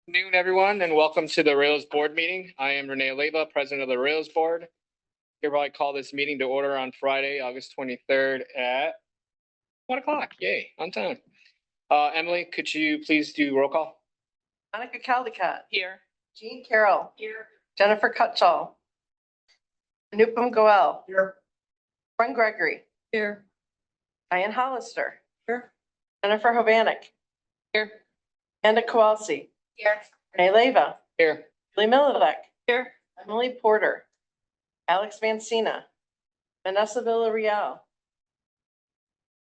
Noon, everyone, and welcome to the Rails Board meeting. I am Renee Leyva, President of the Rails Board. Hereby call this meeting to order on Friday, August 23rd at 1 o'clock. Yay, on time. Emily, could you please do roll call? Monica Caldecott. Here. Jean Carroll. Here. Jennifer Cutchall. Anupam Goel. Here. Gwen Gregory. Here. Diane Hollister. Here. Jennifer Hovanek. Here. Amanda Kowalski. Here. Renee Leyva. Here. Julie Milivek. Here. Emily Porter. Alex Vancina. Vanessa Villarreal.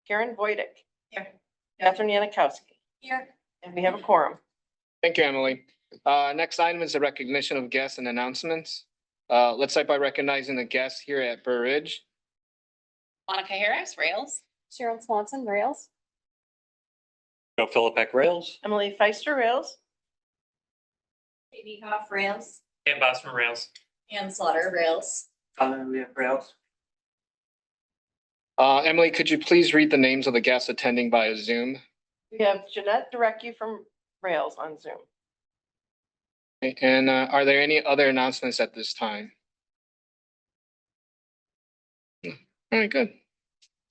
Karen Voidick. Here. Catherine Yanikowski. Here. And we have a quorum. Thank you, Emily. Next item is the recognition of guests and announcements. Let's start by recognizing the guests here at Burr Ridge. Monica Harris, Rails. Sharon Swanson, Rails. Joe Philippek, Rails. Emily Feister, Rails. Amy Hoff, Rails. And Boston Rails. Ann Slaughter, Rails. We have Rails. Emily, could you please read the names of the guests attending via Zoom? We have Jeanette Direcue from Rails on Zoom. And are there any other announcements at this time? All right, good.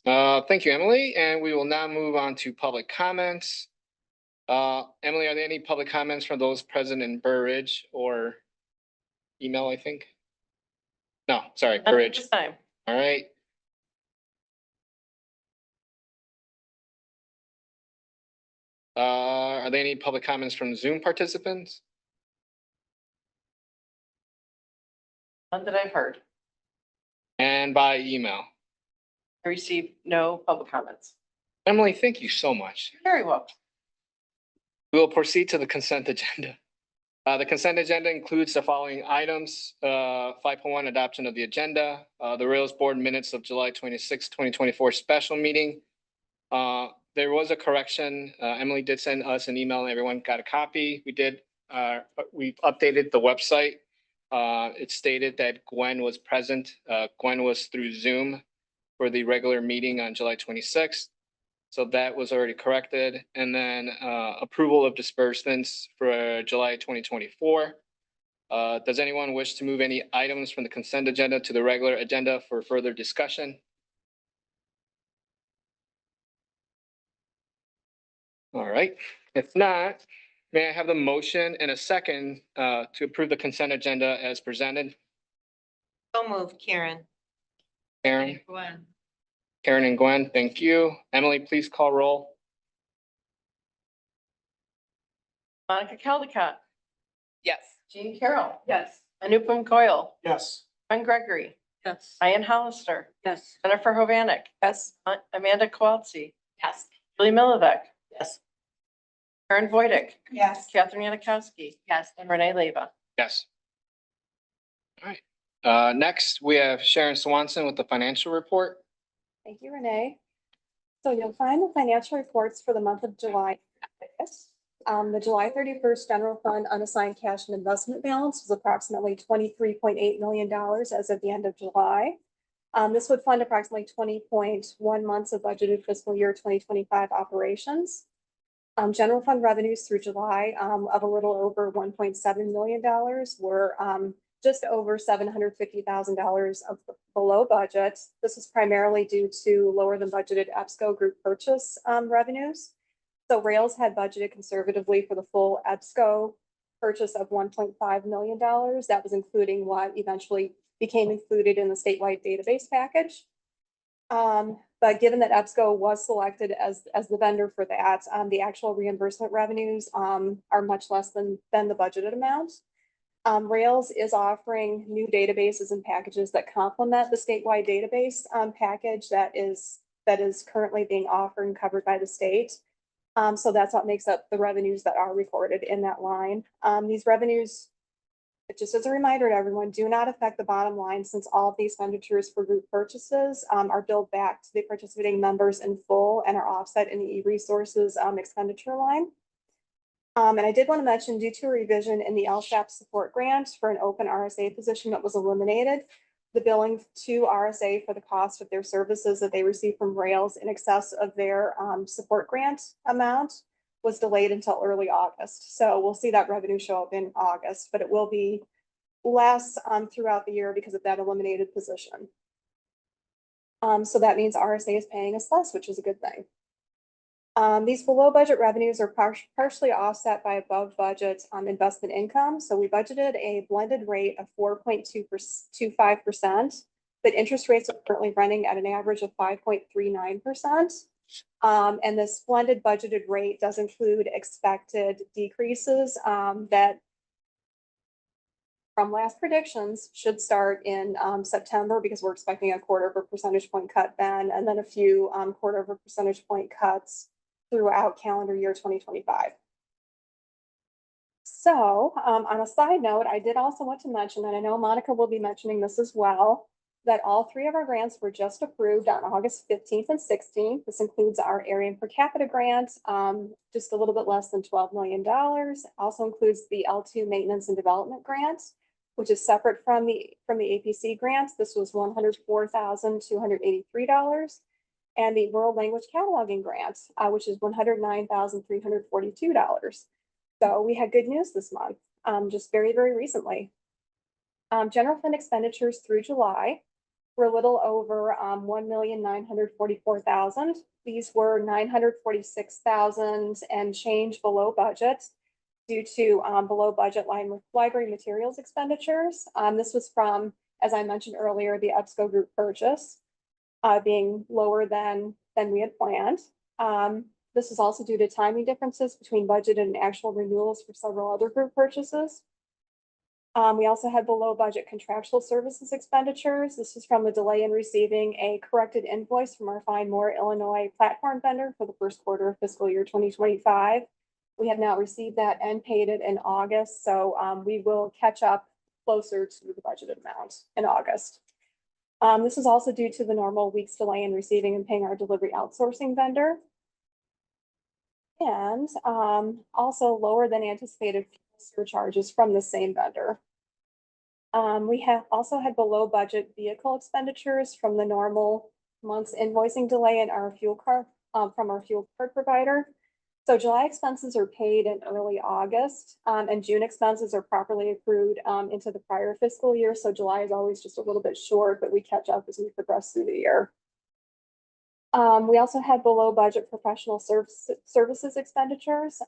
Thank you, Emily. And we will now move on to public comments. Emily, are there any public comments from those present in Burr Ridge or email, I think? No, sorry, Burr Ridge. This time. All right. Are there any public comments from Zoom participants? None that I've heard. And by email? I received no public comments. Emily, thank you so much. Very well. We will proceed to the consent agenda. The consent agenda includes the following items. 5.1 adoption of the agenda, the Rails Board minutes of July 26, 2024 special meeting. There was a correction. Emily did send us an email and everyone got a copy. We've updated the website. It stated that Gwen was present. Gwen was through Zoom for the regular meeting on July 26th. So that was already corrected. And then approval of disbursements for July 2024. Does anyone wish to move any items from the consent agenda to the regular agenda for further discussion? All right, if not, may I have the motion and a second to approve the consent agenda as presented? So moved, Karen. Karen, Gwen. Karen and Gwen, thank you. Emily, please call roll. Monica Caldecott. Yes. Jean Carroll. Yes. Anupam Goel. Yes. Gwen Gregory. Yes. Diane Hollister. Yes. Jennifer Hovanek. Yes. Amanda Kowalski. Yes. Julie Milivek. Yes. Karen Voidick. Yes. Catherine Yanikowski. Yes. And Renee Leyva. Yes. All right, next we have Sharon Swanson with the financial report. Thank you, Renee. So you'll find the financial reports for the month of July. The July 31st general fund unassigned cash and investment balance was approximately $23.8 million as of the end of July. This would fund approximately 20.1 months of budgeted fiscal year 2025 operations. General fund revenues through July of a little over $1.7 million were just over $750,000 of below budget. This is primarily due to lower than budgeted EBSCO group purchase revenues. So Rails had budgeted conservatively for the full EBSCO purchase of $1.5 million. That was including what eventually became included in the statewide database package. But given that EBSCO was selected as the vendor for that, the actual reimbursement revenues are much less than the budgeted amount. Rails is offering new databases and packages that complement the statewide database package that is currently being offered and covered by the state. So that's what makes up the revenues that are recorded in that line. These revenues, just as a reminder to everyone, do not affect the bottom line since all of the expenditures for group purchases are billed back to the participating members in full and are offset in the e-resources expenditure line. And I did want to mention, due to a revision in the LSAP support grant for an open RSA position that was eliminated, the billing to RSA for the cost of their services that they receive from Rails in excess of their support grant amount was delayed until early August. So we'll see that revenue show up in August, but it will be less throughout the year because of that eliminated position. So that means RSA is paying us less, which is a good thing. These below budget revenues are partially offset by above budget investment income. So we budgeted a blended rate of 4.25%, but interest rates are currently running at an average of 5.39%. And this blended budgeted rate does include expected decreases that from last predictions should start in September, because we're expecting a 1/4 percentage point cut then, and then a few 1/4 percentage point cuts throughout calendar year 2025. So on a side note, I did also want to mention, and I know Monica will be mentioning this as well, that all 3 of our grants were just approved on August 15th and 16th. This includes our area and per capita grant, just a little bit less than $12 million. Also includes the L2 maintenance and development grant, which is separate from the APC grants. This was $104,283. And the World Language Cataloging Grant, which is $109,342. So we had good news this month, just very, very recently. General fund expenditures through July were a little over $1,944,000. These were $946,000 and change below budget due to below budget line with library materials expenditures. This was from, as I mentioned earlier, the EBSCO group purchase. Being lower than we had planned. This is also due to timing differences between budgeted and actual renewals for several other group purchases. We also had below budget contractual services expenditures. This is from the delay in receiving a corrected invoice from our Find More Illinois platform vendor for the first quarter of fiscal year 2025. We have now received that and paid it in August, so we will catch up closer to the budgeted amount in August. This is also due to the normal week's delay in receiving and paying our delivery outsourcing vendor. And also lower than anticipated surcharges from the same vendor. We have also had below budget vehicle expenditures from the normal month's invoicing delay in our fuel card from our fuel card provider. So July expenses are paid in early August, and June expenses are properly accrued into the prior fiscal year. So July is always just a little bit short, but we catch up as we progress through the year. We also had below budget professional services expenditures.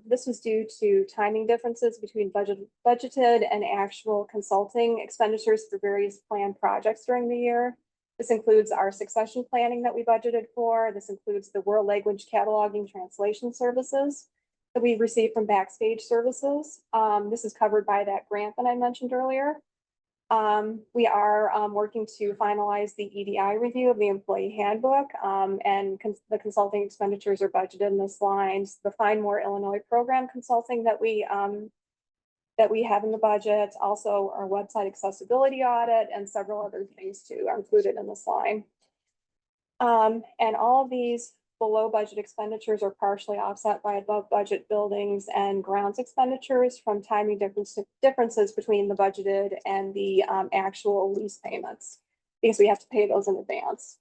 This was due to timing differences between budgeted and actual consulting expenditures for various planned projects during the year. This includes our succession planning that we budgeted for. This includes the World Language Cataloging Translation Services that we received from Backstage Services. This is covered by that grant that I mentioned earlier. We are working to finalize the EDI review of the employee handbook, and the consulting expenditures are budgeted in this line. The Find More Illinois program consulting that we have in the budget, also our website accessibility audit, and several other things too are included in this line. And all of these below budget expenditures are partially offset by above budget buildings and grounds expenditures from timing differences between the budgeted and the actual lease payments, because we have to pay those in advance.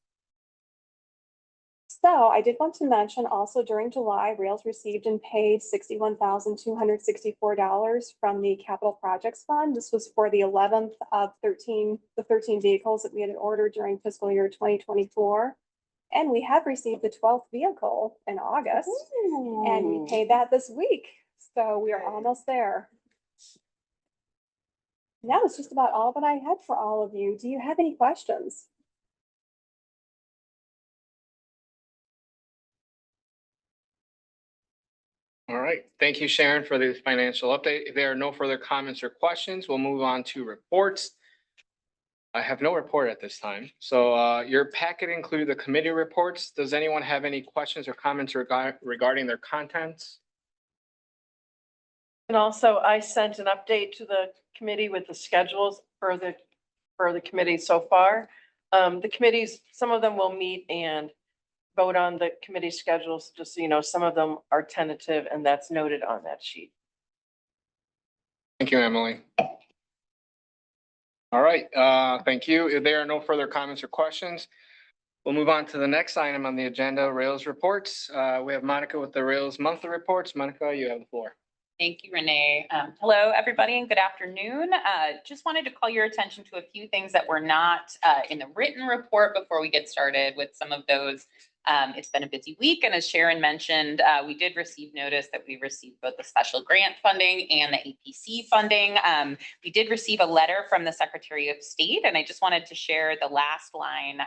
So I did want to mention also during July, Rails received and paid $61,264 from the Capital Projects Fund. This was for the 11th of the 13 vehicles that we had ordered during fiscal year 2024. And we have received the 12th vehicle in August. Ooh. And we paid that this week. So we are almost there. And that was just about all that I had for all of you. Do you have any questions? All right, thank you, Sharon, for the financial update. If there are no further comments or questions, we'll move on to reports. I have no report at this time. So your packet included the committee reports. Does anyone have any questions or comments regarding their contents? And also I sent an update to the committee with the schedules for the committee so far. The committees, some of them will meet and vote on the committee schedules, just so you know, some of them are tentative, and that's noted on that sheet. Thank you, Emily. All right, thank you. If there are no further comments or questions, We'll move on to the next item on the agenda, Rails reports. We have Monica with the Rails monthly reports. Monica, you have the floor. Thank you, Renee. Hello, everybody, and good afternoon. Just wanted to call your attention to a few things that were not in the written report before we get started with some of those. It's been a busy week, and as Sharon mentioned, we did receive notice that we received both the special grant funding and the APC funding. We did receive a letter from the Secretary of State, and I just wanted to share the last line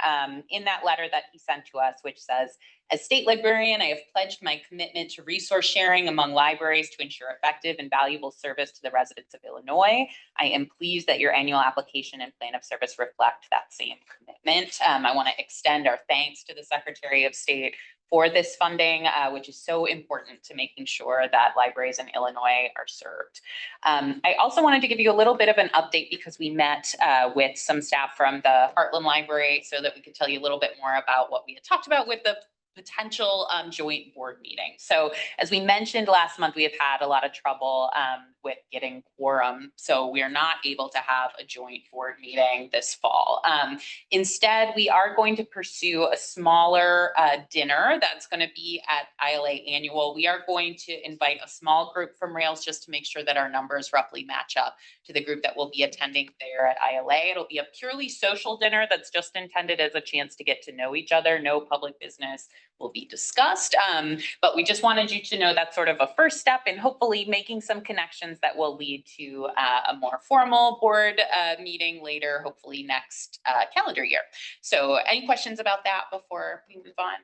in that letter that he sent to us, which says, "As state librarian, I have pledged my commitment to resource sharing among libraries to ensure effective and valuable service to the residents of Illinois. I am pleased that your annual application and plan of service reflect that same commitment." I want to extend our thanks to the Secretary of State for this funding, which is so important to making sure that libraries in Illinois are served. I also wanted to give you a little bit of an update because we met with some staff from the Heartland Library so that we could tell you a little bit more about what we had talked about with the potential joint board meeting. So as we mentioned last month, we have had a lot of trouble with getting quorum. So we are not able to have a joint board meeting this fall. Instead, we are going to pursue a smaller dinner that's going to be at ILA Annual. We are going to invite a small group from Rails just to make sure that our numbers roughly match up to the group that will be attending there at ILA. It'll be a purely social dinner that's just intended as a chance to get to know each other. No public business will be discussed. But we just wanted you to know that's sort of a first step in hopefully making some connections that will lead to a more formal board meeting later, hopefully next calendar year. So any questions about that before we move on?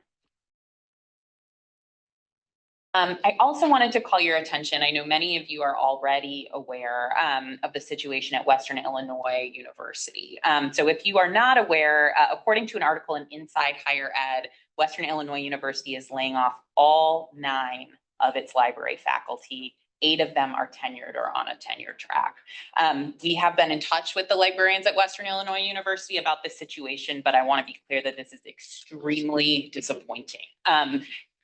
I also wanted to call your attention. I know many of you are already aware of the situation at Western Illinois University. So if you are not aware, according to an article in Inside Higher Ed, Western Illinois University is laying off all 9 of its library faculty. 8 of them are tenured or on a tenure track. We have been in touch with the librarians at Western Illinois University about this situation, but I want to be clear that this is extremely disappointing.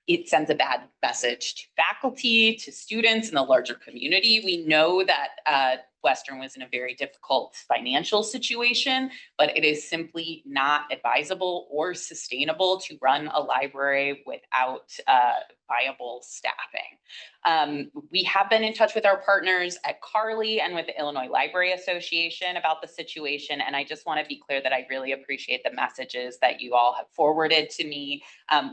It sends a bad message to faculty, to students, and the larger community. We know that Western was in a very difficult financial situation, but it is simply not advisable or sustainable to run a library without viable staffing. We have been in touch with our partners at Carly and with the Illinois Library Association about the situation, and I just want to be clear that I really appreciate the messages that you all have forwarded to me.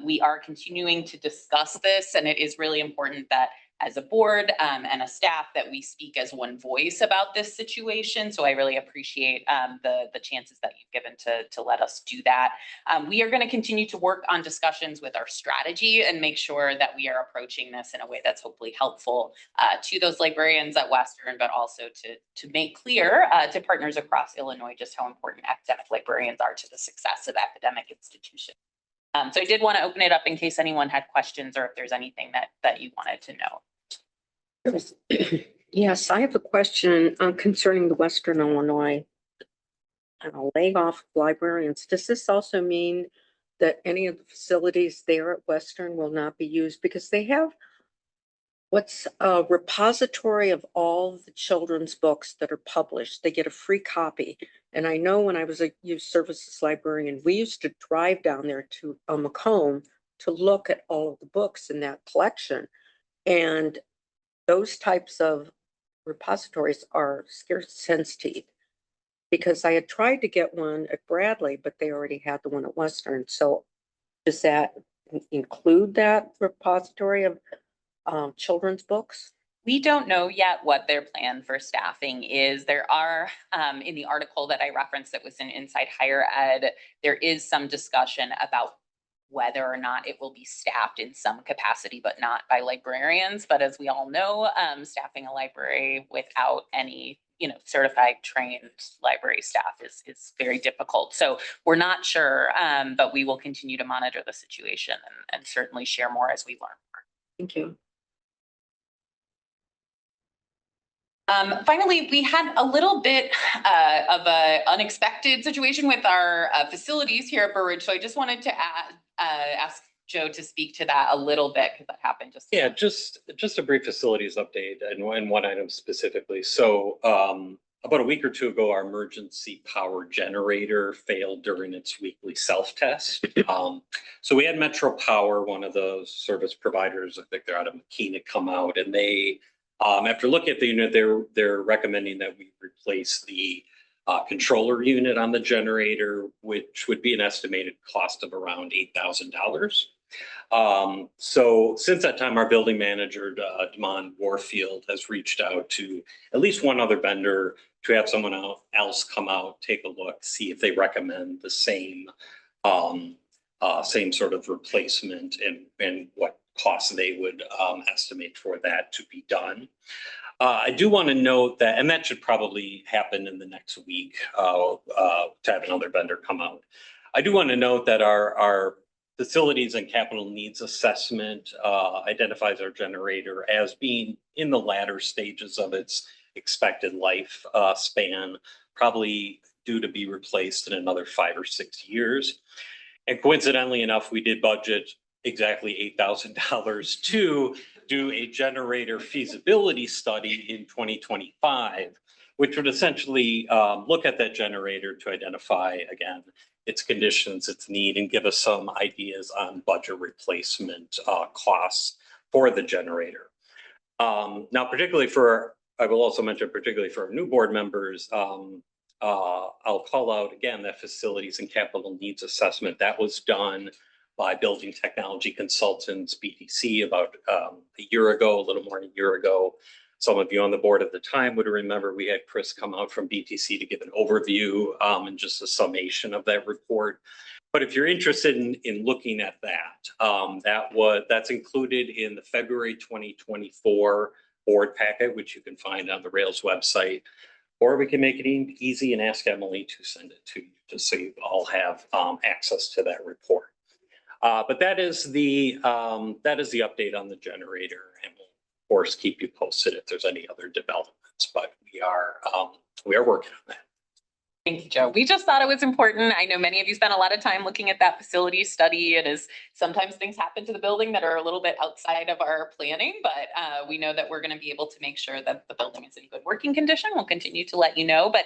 We are continuing to discuss this, and it is really important that as a board and a staff that we speak as one voice about this situation. So I really appreciate the chances that you've given to let us do that. We are going to continue to work on discussions with our strategy and make sure that we are approaching this in a way that's hopefully helpful to those librarians at Western, but also to make clear to partners across Illinois just how important academic librarians are to the success of academic institutions. So I did want to open it up in case anyone had questions or if there's anything that you wanted to know. Yes, I have a question concerning the Western Illinois laying off librarians. Does this also mean that any of the facilities there at Western will not be used? Because they have what's a repository of all the children's books that are published. They get a free copy. And I know when I was a youth services librarian, we used to drive down there to Macomb to look at all of the books in that collection. And those types of repositories are scarce sensitive because I had tried to get one at Bradley, but they already had the one at Western. So does that include that repository of children's books? We don't know yet what their plan for staffing is. There are, in the article that I referenced that was in Inside Higher Ed, there is some discussion about whether or not it will be staffed in some capacity, but not by librarians. But as we all know, staffing a library without any, certified trained library staff is very difficult. So we're not sure, but we will continue to monitor the situation and certainly share more as we learn more. Thank you. Finally, we had a little bit of an unexpected situation with our facilities here at Burr Ridge. So I just wanted to ask Joe to speak to that a little bit because that happened just. Yeah, just a brief facilities update and one item specifically. So About a week or two ago, our emergency power generator failed during its weekly self-test. So we had Metro Power, one of the service providers, I think they're out of Makina, come out, and they, after looking at the unit, they're recommending that we replace the controller unit on the generator, which would be an estimated cost of around $8,000. So since that time, our building manager, Demond Warfield, has reached out to at least one other vendor to have someone else come out, take a look, see if they recommend the same sort of replacement and what costs they would estimate for that to be done. I do want to note that, and that should probably happen in the next week, to have another vendor come out. I do want to note that our facilities and capital needs assessment identifies our generator as being in the latter stages of its expected life span, probably due to be replaced in another 5 or 6 years. And coincidentally enough, we did budget exactly $8,000 to do a generator feasibility study in 2025, which would essentially look at that generator to identify, again, its conditions, its need, and give us some ideas on budget replacement costs for the generator. Now, I will also mention particularly for our new board members, I'll call out again that facilities and capital needs assessment that was done by Building Technology Consultants, BTC, about a year ago, a little more than a year ago. Some of you on the board at the time would remember we had Chris come out from BTC to give an overview and just a summation of that report. But if you're interested in looking at that, that's included in the February 2024 board packet, which you can find on the Rails website. Or we can make it easy and ask Emily to send it to you, just so you all have access to that report. But that is the update on the generator, and we'll of course keep you posted if there's any other developments. But we are working on that. Thank you, Joe. We just thought it was important. I know many of you spent a lot of time looking at that facility study. It is sometimes things happen to the building that are a little bit outside of our planning, but we know that we're going to be able to make sure that the building is in good working condition. We'll continue to let you know, but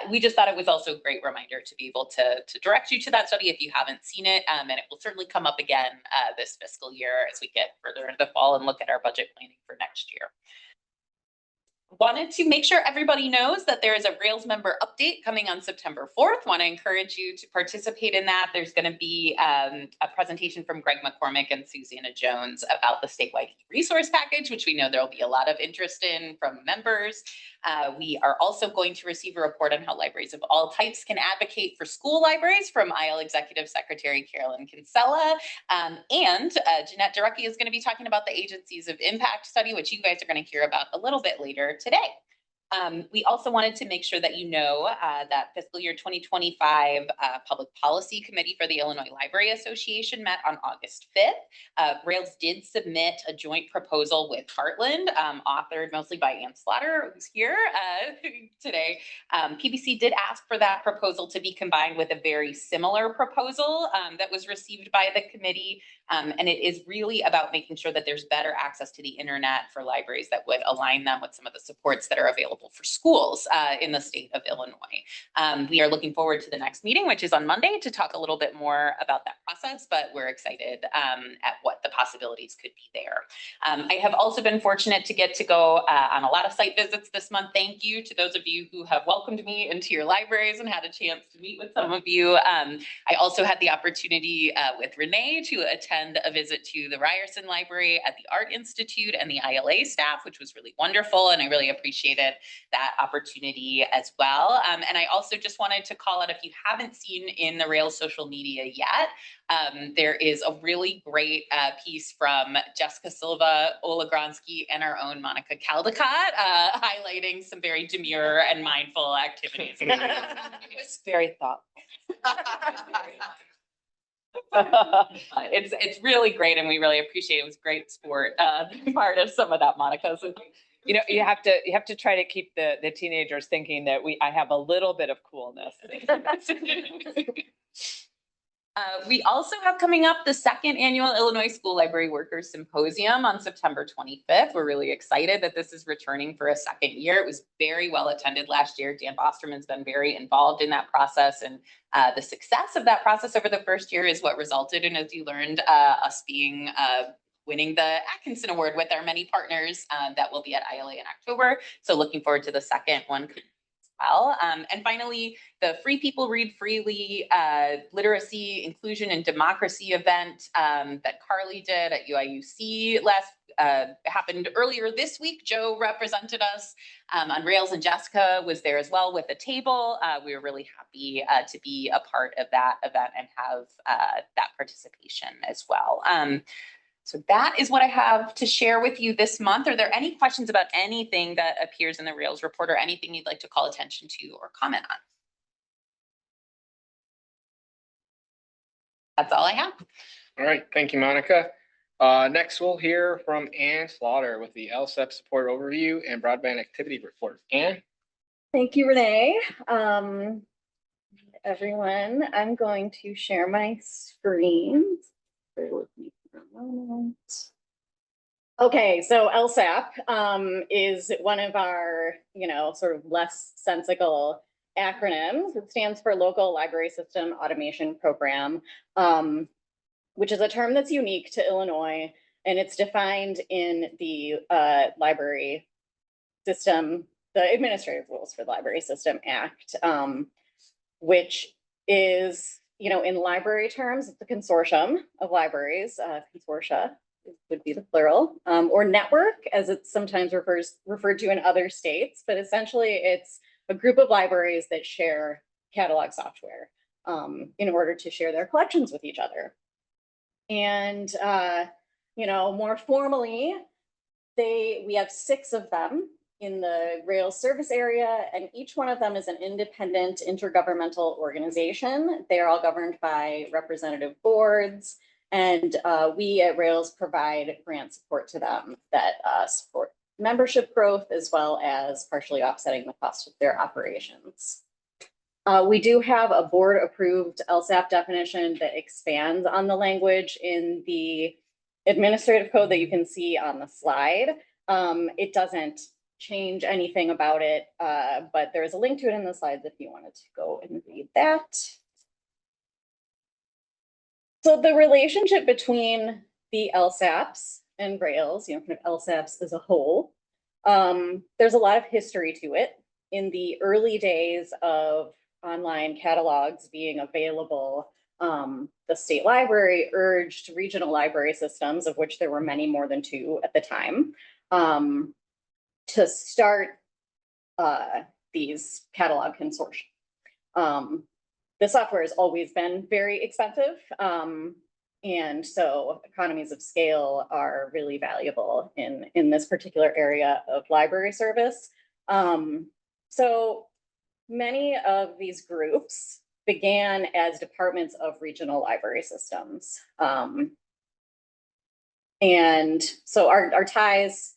we just thought it was also a great reminder to be able to direct you to that study if you haven't seen it, and it will certainly come up again this fiscal year as we get further into the fall and look at our budget planning for next year. Wanted to make sure everybody knows that there is a Rails member update coming on September 4th. Want to encourage you to participate in that. There's going to be a presentation from Greg McCormick and Susanna Jones about the statewide resource package, which we know there will be a lot of interest in from members. We are also going to receive a report on how libraries of all types can advocate for school libraries from IL Executive Secretary Carolyn Kinsella. And Jeanette Durecki is going to be talking about the Agencies of Impact study, which you guys are going to hear about a little bit later today. We also wanted to make sure that you know that fiscal year 2025 Public Policy Committee for the Illinois Library Association met on August 5th. Rails did submit a joint proposal with Heartland, authored mostly by Ann Slaughter, who's here today. PBC did ask for that proposal to be combined with a very similar proposal that was received by the committee. And it is really about making sure that there's better access to the internet for libraries that would align them with some of the supports that are available for schools in the state of Illinois. We are looking forward to the next meeting, which is on Monday, to talk a little bit more about that process, but we're excited at what the possibilities could be there. I have also been fortunate to get to go on a lot of site visits this month. Thank you to those of you who have welcomed me into your libraries and had a chance to meet with some of you. I also had the opportunity with Renee to attend a visit to the Ryerson Library at the Art Institute and the ILA staff, which was really wonderful, and I really appreciated that opportunity as well. And I also just wanted to call out, if you haven't seen in the Rails social media yet, there is a really great piece from Jessica Silva, Ola Gronsky, and our own Monica Caldecott, highlighting some very demure and mindful activities. It was very thoughtful. It's really great, and we really appreciate it. It was great sport, part of some of that, Monica. So, you know, you have to try to keep the teenagers thinking that I have a little bit of coolness. We also have coming up the second annual Illinois School Library Workers Symposium on September 25th. We're really excited that this is returning for a second year. It was very well attended last year. Dan Bosterman's been very involved in that process, and the success of that process over the first year is what resulted in, as you learned, us being winning the Atkinson Award with our many partners that will be at ILA in October. So looking forward to the second one well. And finally, the Free People Read Freely Literacy, Inclusion, and Democracy event that Carly did at UIUC happened earlier this week. Joe represented us on Rails, and Jessica was there as well with a table. We were really happy to be a part of that event and have that participation as well. So that is what I have to share with you this month. Are there any questions about anything that appears in the Rails report or anything you'd like to call attention to or comment on? That's all I have. All right, thank you, Monica. Next, we'll hear from Ann Slaughter with the LSEP support overview and broadband activity report. Ann? Thank you, Renee. Everyone, I'm going to share my screen. Bear with me for a moment. Okay, so LSAP is one of our, sort of less sensical acronyms. It stands for Local Library System Automation Program, which is a term that's unique to Illinois, and it's defined in the Library System, the Administrative Rules for the Library System Act, which is, in library terms, it's a consortium of libraries, consortia would be the plural, or network, as it's sometimes referred to in other states, but essentially it's a group of libraries that share catalog software in order to share their collections with each other. And, more formally, we have 6 of them in the Rails service area, and each one of them is an independent intergovernmental organization. They are all governed by representative boards, and we at Rails provide grant support to them that support membership growth as well as partially offsetting the cost of their operations. We do have a board-approved LSAP definition that expands on the language in the administrative code that you can see on the slide. It doesn't change anything about it, but there's a link to it in the slides if you wanted to go and read that. So the relationship between the LSAPs and Rails, kind of LSAPs as a whole, there's a lot of history to it. In the early days of online catalogs being available, the state library urged regional library systems, of which there were many more than 2 at the time, to start these catalog consortia. The software has always been very expensive, and so economies of scale are really valuable in this particular area of library service. So many of these groups began as departments of regional library systems. And so our ties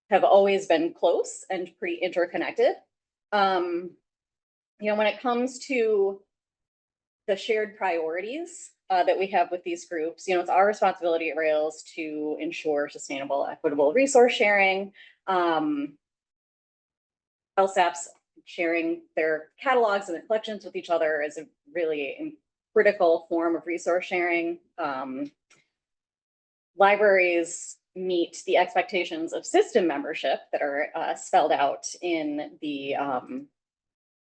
have always been close and pretty interconnected. When it comes to the shared priorities that we have with these groups, it's our responsibility at Rails to ensure sustainable, equitable resource sharing. LSAPs sharing their catalogs and their collections with each other is a really critical form of resource sharing. Libraries meet the expectations of system membership that are spelled out in the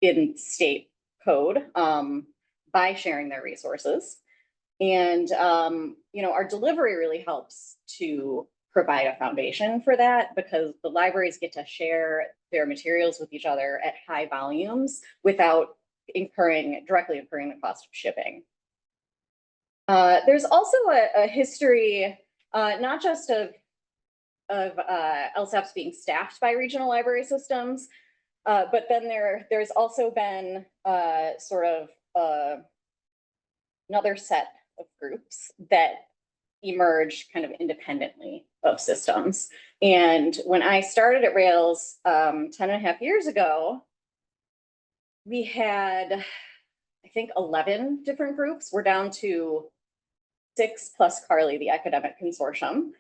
in state code by sharing their resources. And, our delivery really helps to provide a foundation for that, because the libraries get to share their materials with each other at high volumes without directly incurring the cost of shipping. There's also a history, not just of LSAPs being staffed by regional library systems, but then there's also been sort of another set of groups that emerge kind of independently of systems. And when I started at Rails 10.5 years ago, we had I think 11 different groups. We're down to 6 plus Carly, the academic consortium.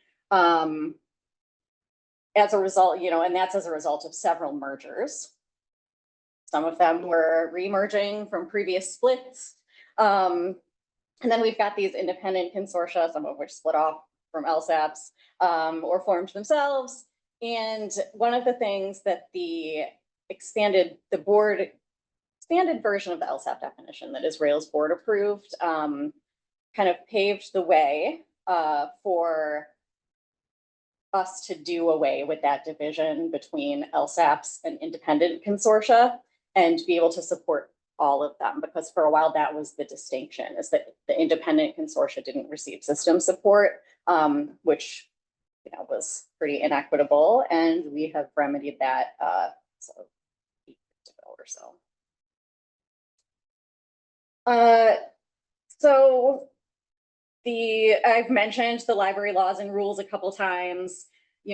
As a result, and that's as a result of several mergers. Some of them were re-merging from previous splits. And then we've got these independent consortia, some of which split off from LSAPs or formed themselves. And one of the things that the board expanded version of the LSAP definition that is Rails board approved kind of paved the way for us to do away with that division between LSAPs and independent consortia and be able to support all of them, because for a while that was the distinction, is that the independent consortia didn't receive system support, which was pretty inequitable, and we have remedied that so or so. So I've mentioned the library laws and rules a couple times.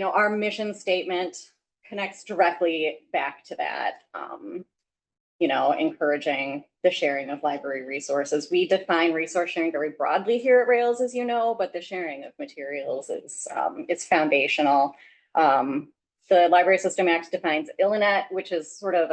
Our mission statement connects directly back to that. Encouraging the sharing of library resources. We define resource sharing very broadly here at Rails, as you know, but the sharing of materials is it's foundational. The Library System Act defines ILLINET, which is sort of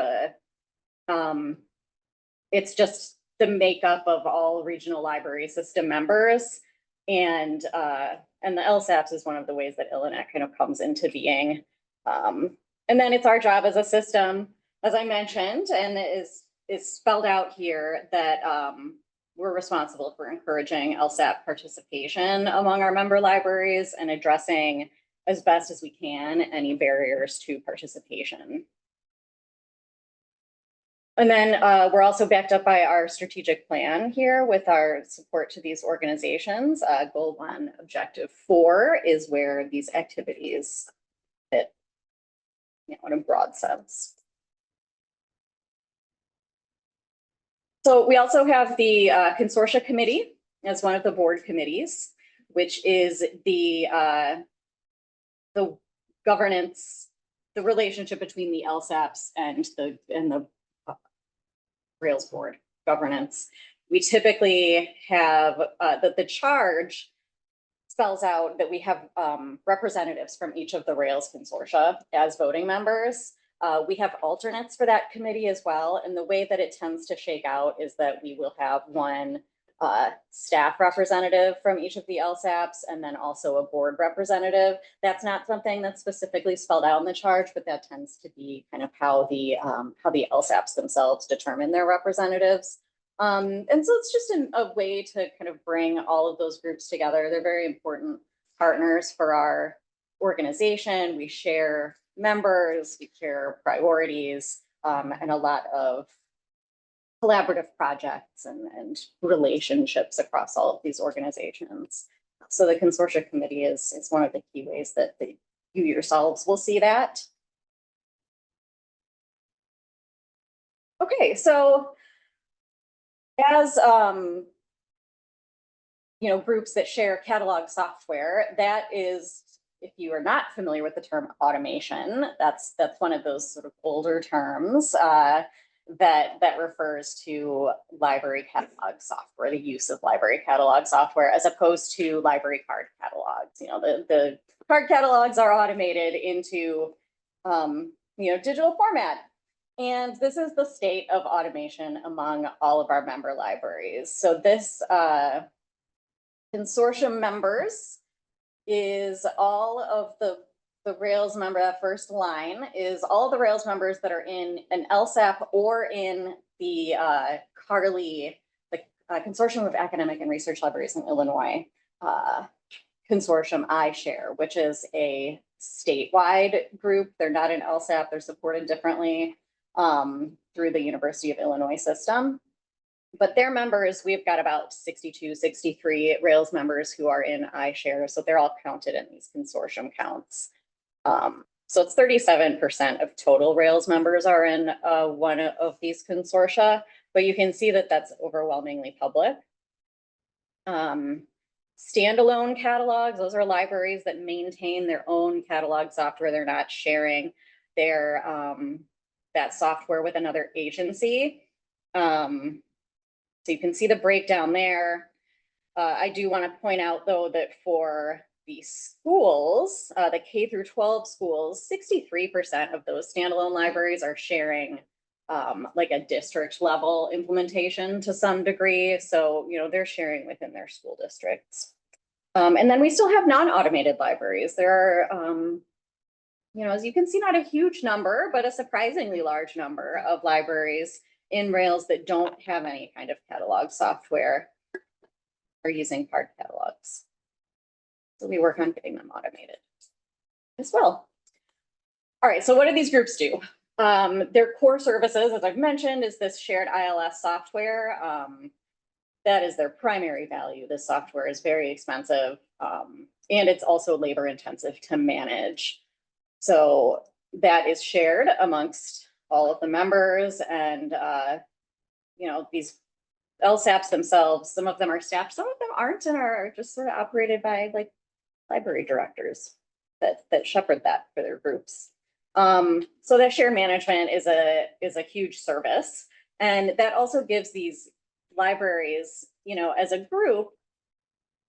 it's just the makeup of all regional library system members. And the LSAPs is one of the ways that ILLINET kind of comes into being. And then it's our job as a system, as I mentioned, and it is spelled out here that we're responsible for encouraging LSAP participation among our member libraries and addressing as best as we can any barriers to participation. And then we're also backed up by our strategic plan here with our support to these organizations. Goal 1, Objective 4 is where these activities fit, in a broad sense. So we also have the Consortia Committee as one of the board committees, which is the governance, the relationship between the LSAPs and the Rails board governance. We typically have the charge spells out that we have representatives from each of the Rails consortia as voting members. We have alternates for that committee as well. And the way that it tends to shake out is that we will have one staff representative from each of the LSAPs and then also a board representative. That's not something that's specifically spelled out in the charge, but that tends to be kind of how the LSAPs themselves determine their representatives. And so it's just a way to kind of bring all of those groups together. They're very important partners for our organization. We share members, we share priorities, and a lot of collaborative projects and relationships across all of these organizations. So the Consortia Committee is one of the key ways that you yourselves will see that. Okay, so as groups that share catalog software, that is, if you are not familiar with the term automation, that's one of those sort of older terms that refers to library catalog software, the use of library catalog software, as opposed to library card catalogs. The card catalogs are automated into digital format. And this is the state of automation among all of our member libraries. So this consortium members is all of the Rails member, that first line is all the Rails members that are in an LSAP or in the CARLI, the Consortium of Academic and Research Libraries in Illinois consortium iShare, which is a statewide group. They're not an LSAP, they're supported differently through the University of Illinois system. But their members, we've got about 62, 63 Rails members who are in iShare. So they're all counted in these consortium counts. So it's 37% of total Rails members are in one of these consortia, but you can see that that's overwhelmingly public. Standalone catalogs, those are libraries that maintain their own catalog software. They're not sharing their that software with another agency. So you can see the breakdown there. I do want to point out, though, that for the schools, the K through 12 schools, 63% of those standalone libraries are sharing like a district level implementation to some degree. So, you know, they're sharing within their school districts. And then we still have non-automated libraries. There are, you know, as you can see, not a huge number, but a surprisingly large number of libraries in Rails that don't have any kind of catalog software or using card catalogs. So we work on getting them automated as well. All right, so what do these groups do? Their core services, as I've mentioned, is this shared ILS software. That is their primary value. This software is very expensive, and it's also labor intensive to manage. So that is shared amongst all of the members, and you know, these LSAPs themselves, some of them are staffed, some of them aren't, and are just sort of operated by like library directors that shepherd that for their groups. So that shared management is a huge service, and that also gives these libraries, you know, as a group,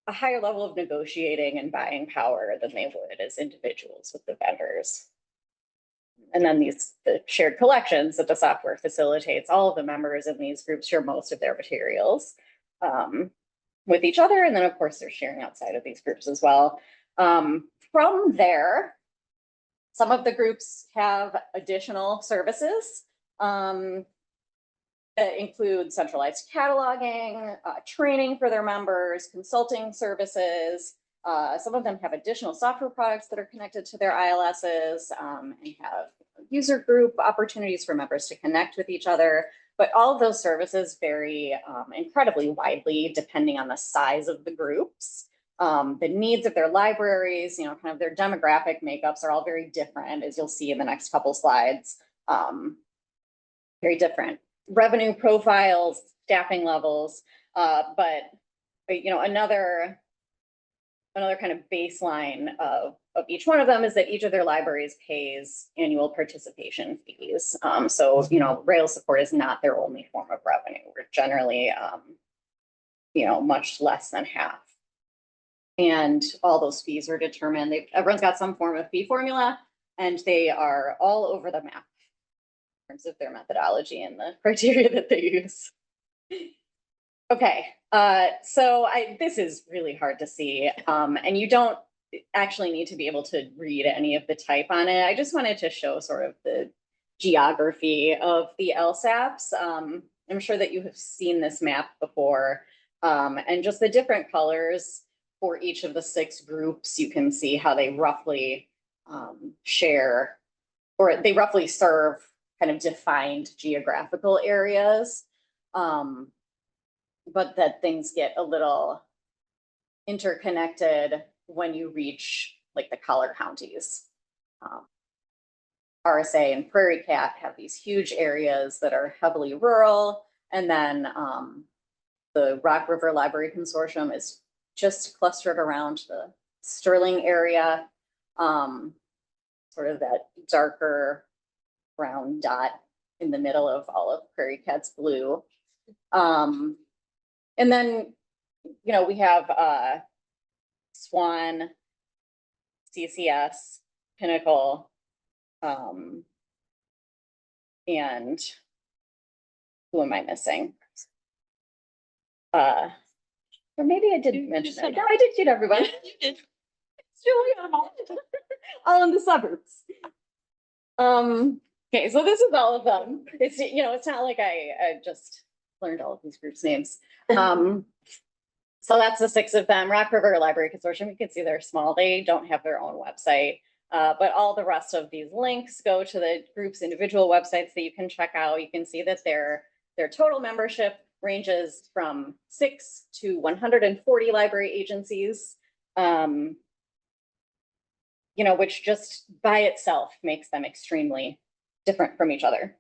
a higher level of negotiating and buying power than they would as individuals with the vendors. And then the shared collections that the software facilitates, all of the members in these groups share most of their materials with each other. And then of course they're sharing outside of these groups as well. From there, some of the groups have additional services that include centralized cataloging, training for their members, consulting services. Some of them have additional software products that are connected to their ILSs and have user group opportunities for members to connect with each other. But all of those services vary incredibly widely depending on the size of the groups. The needs of their libraries, you know, kind of their demographic makeups are all very different, as you'll see in the next couple slides. Very different revenue profiles, staffing levels, but you know, another kind of baseline of each one of them is that each of their libraries pays annual participation fees. So, you know, Rails support is not their only form of revenue. We're generally, you know, much less than half. And all those fees are determined. Everyone's got some form of fee formula, and they are all over the map in terms of their methodology and the criteria that they use. Okay, so this is really hard to see, and you don't actually need to be able to read any of the type on it. I just wanted to show sort of the geography of the LSAPs. I'm sure that you have seen this map before, and just the different colors for each of the 6 groups. You can see how they roughly share, or they roughly serve kind of defined geographical areas. But that things get a little interconnected when you reach like the collar counties. RSA and Prairie Cat have these huge areas that are heavily rural. And then the Rock River Library Consortium is just clustered around the Sterling area, sort of that darker brown dot in the middle of all of Prairie Cat's blue. And then, you know, we have Swan, CCS, Pinnacle, and who am I missing? Or maybe I didn't mention it. No, I did shoot everybody. You did. It's really all in the suburbs. Okay, so this is all of them. It's, you know, it's not like I just learned all of these groups' names. So that's the 6 of them. Rock River Library Consortium, you can see they're small. They don't have their own website, but all the rest of these links go to the group's individual websites that you can check out. You can see that their total membership ranges from 6 to 140 library agencies, you know, which just by itself makes them extremely different from each other.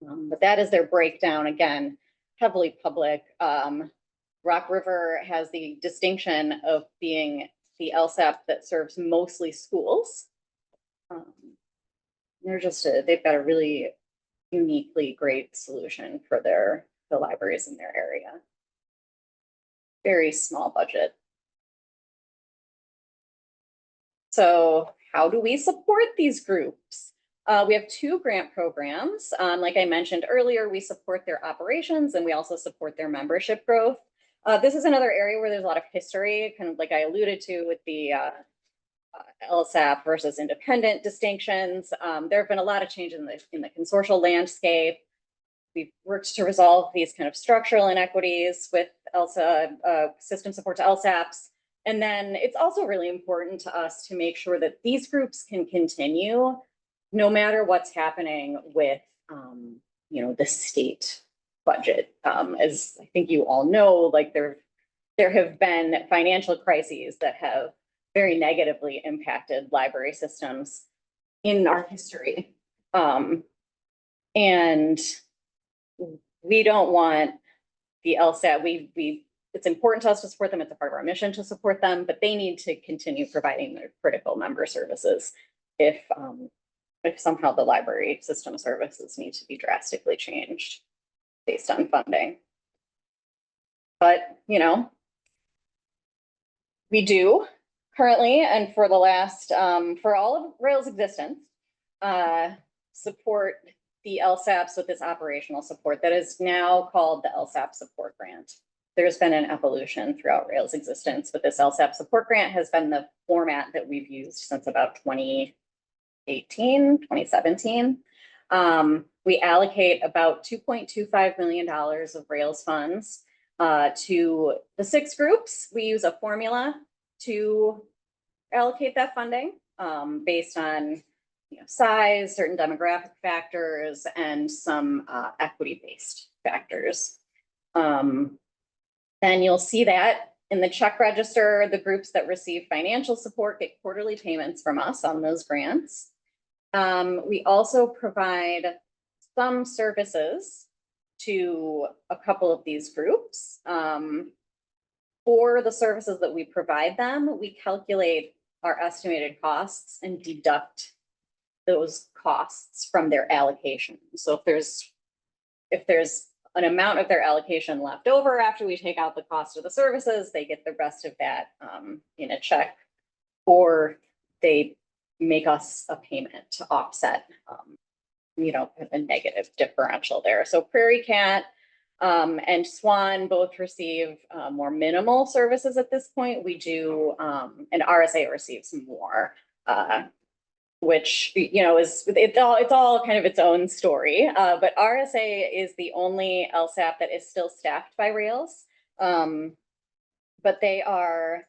But that is their breakdown, again, heavily public. Rock River has the distinction of being the LSAP that serves mostly schools. They've got a really uniquely great solution for their the libraries in their area. Very small budget. So how do we support these groups? We have two grant programs. Like I mentioned earlier, we support their operations and we also support their membership growth. This is another area where there's a lot of history, kind of like I alluded to with the LSAP versus independent distinctions. There have been a lot of change in the consortial landscape. We've worked to resolve these kind of structural inequities with ELSA, system support to LSAPs. And then it's also really important to us to make sure that these groups can continue no matter what's happening with, the state budget. As I think you all know, like there have been financial crises that have very negatively impacted library systems in our history. And we don't want the LSAT, it's important to us to support them. It's a part of our mission to support them, but they need to continue providing their critical member services if somehow the library system services need to be drastically changed based on funding. But, we do currently, and for the last, for all of Rail's existence, support the LSAPs with this operational support that is now called the LSAP Support Grant. There's been an evolution throughout Rail's existence, but this LSAP Support Grant has been the format that we've used since about 2018, 2017. We allocate about $2.25 million of Rail's funds to the 6 groups. We use a formula to allocate that funding based on size, certain demographic factors, and some equity-based factors. And you'll see that in the check register, the groups that receive financial support get quarterly payments from us on those grants. We also provide some services to a couple of these groups. For the services that we provide them, we calculate our estimated costs and deduct those costs from their allocation. So if there's an amount of their allocation left over after we take out the cost of the services, they get the rest of that in a check, or they make us a payment to offset, a negative differential there. So Prairie Cat and Swan both receive more minimal services at this point. We do, and RSA receives more, which, it's all kind of its own story. But RSA is the only LSAP that is still staffed by Rails. But they are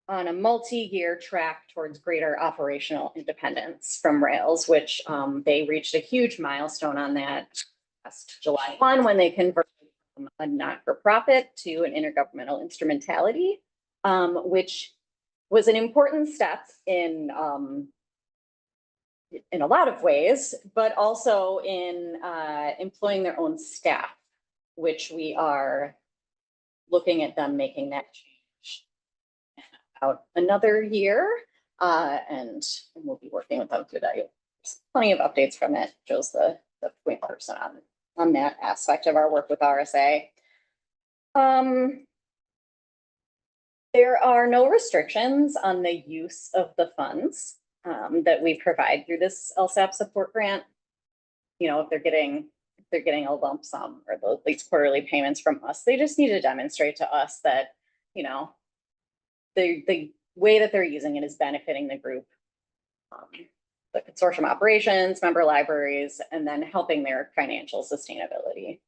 on a multi-year track towards greater operational independence from Rails, which they reached a huge milestone on that last July 1 when they converted from a not-for-profit to an intergovernmental instrumentality, which was an important step in a lot of ways, but also in employing their own staff, which we are looking at them making that change in about another year, and we'll be working with them through that. There's plenty of updates from it. Joe's the point person on that aspect of our work with RSA. There are no restrictions on the use of the funds that we provide through this LSAP support grant. If they're getting a lump sum or these quarterly payments from us, they just need to demonstrate to us that, the way that they're using it is benefiting the group, the consortium operations, member libraries, and then helping their financial sustainability.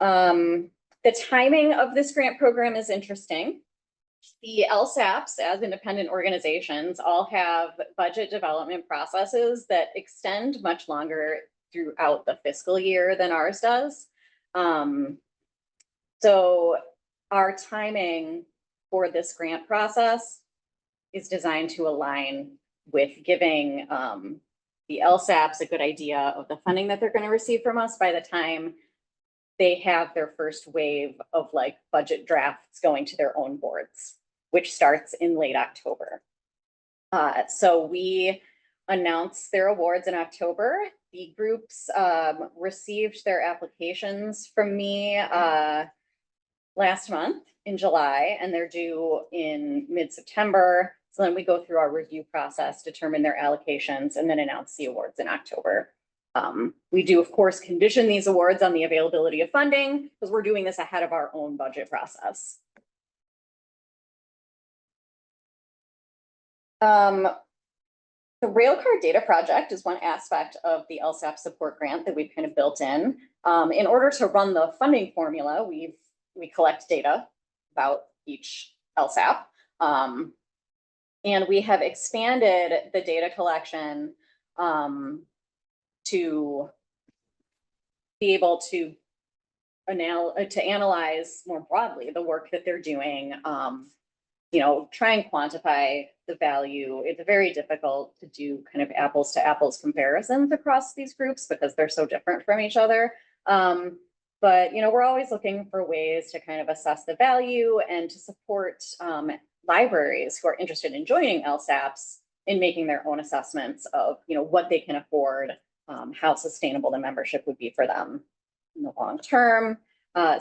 The timing of this grant program is interesting. The LSAPs, as independent organizations, all have budget development processes that extend much longer throughout the fiscal year than ours does. So our timing for this grant process is designed to align with giving the LSAPs a good idea of the funding that they're going to receive from us by the time they have their first wave of budget drafts going to their own boards, which starts in late October. So we announce their awards in October. The groups received their applications from me last month in July, and they're due in mid-September. So then we go through our review process, determine their allocations, and then announce the awards in October. We do, of course, condition these awards on the availability of funding because we're doing this ahead of our own budget process. The Railcar Data Project is one aspect of the LSAP support grant that we've kind of built in. In order to run the funding formula, we collect data about each LSAP. And we have expanded the data collection to be able to analyze more broadly the work that they're doing, try and quantify the value. It's very difficult to do kind of apples to apples comparisons across these groups because they're so different from each other. But we're always looking for ways to kind of assess the value and to support libraries who are interested in joining LSAPs in making their own assessments of what they can afford, how sustainable the membership would be for them in the long term.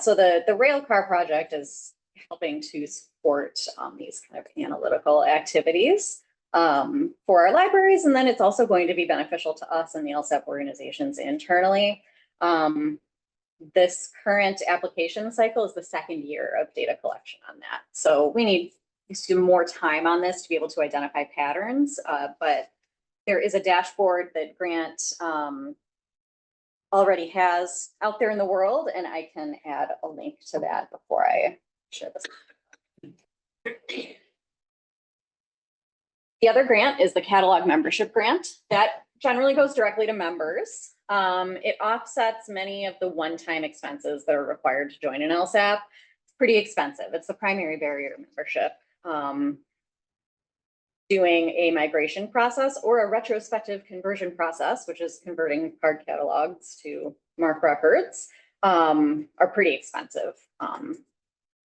So the Railcar project is helping to support these kind of analytical activities for our libraries, and then it's also going to be beneficial to us and the LSAP organizations internally. This current application cycle is the second year of data collection on that. So we need some more time on this to be able to identify patterns, but there is a dashboard that Grant already has out there in the world, and I can add a link to that before I share this. The other grant is the catalog membership grant. That generally goes directly to members. It offsets many of the one-time expenses that are required to join an LSAP. It's pretty expensive. It's the primary barrier to membership. Doing a migration process or a retrospective conversion process, which is converting card catalogs to MARC records, are pretty expensive.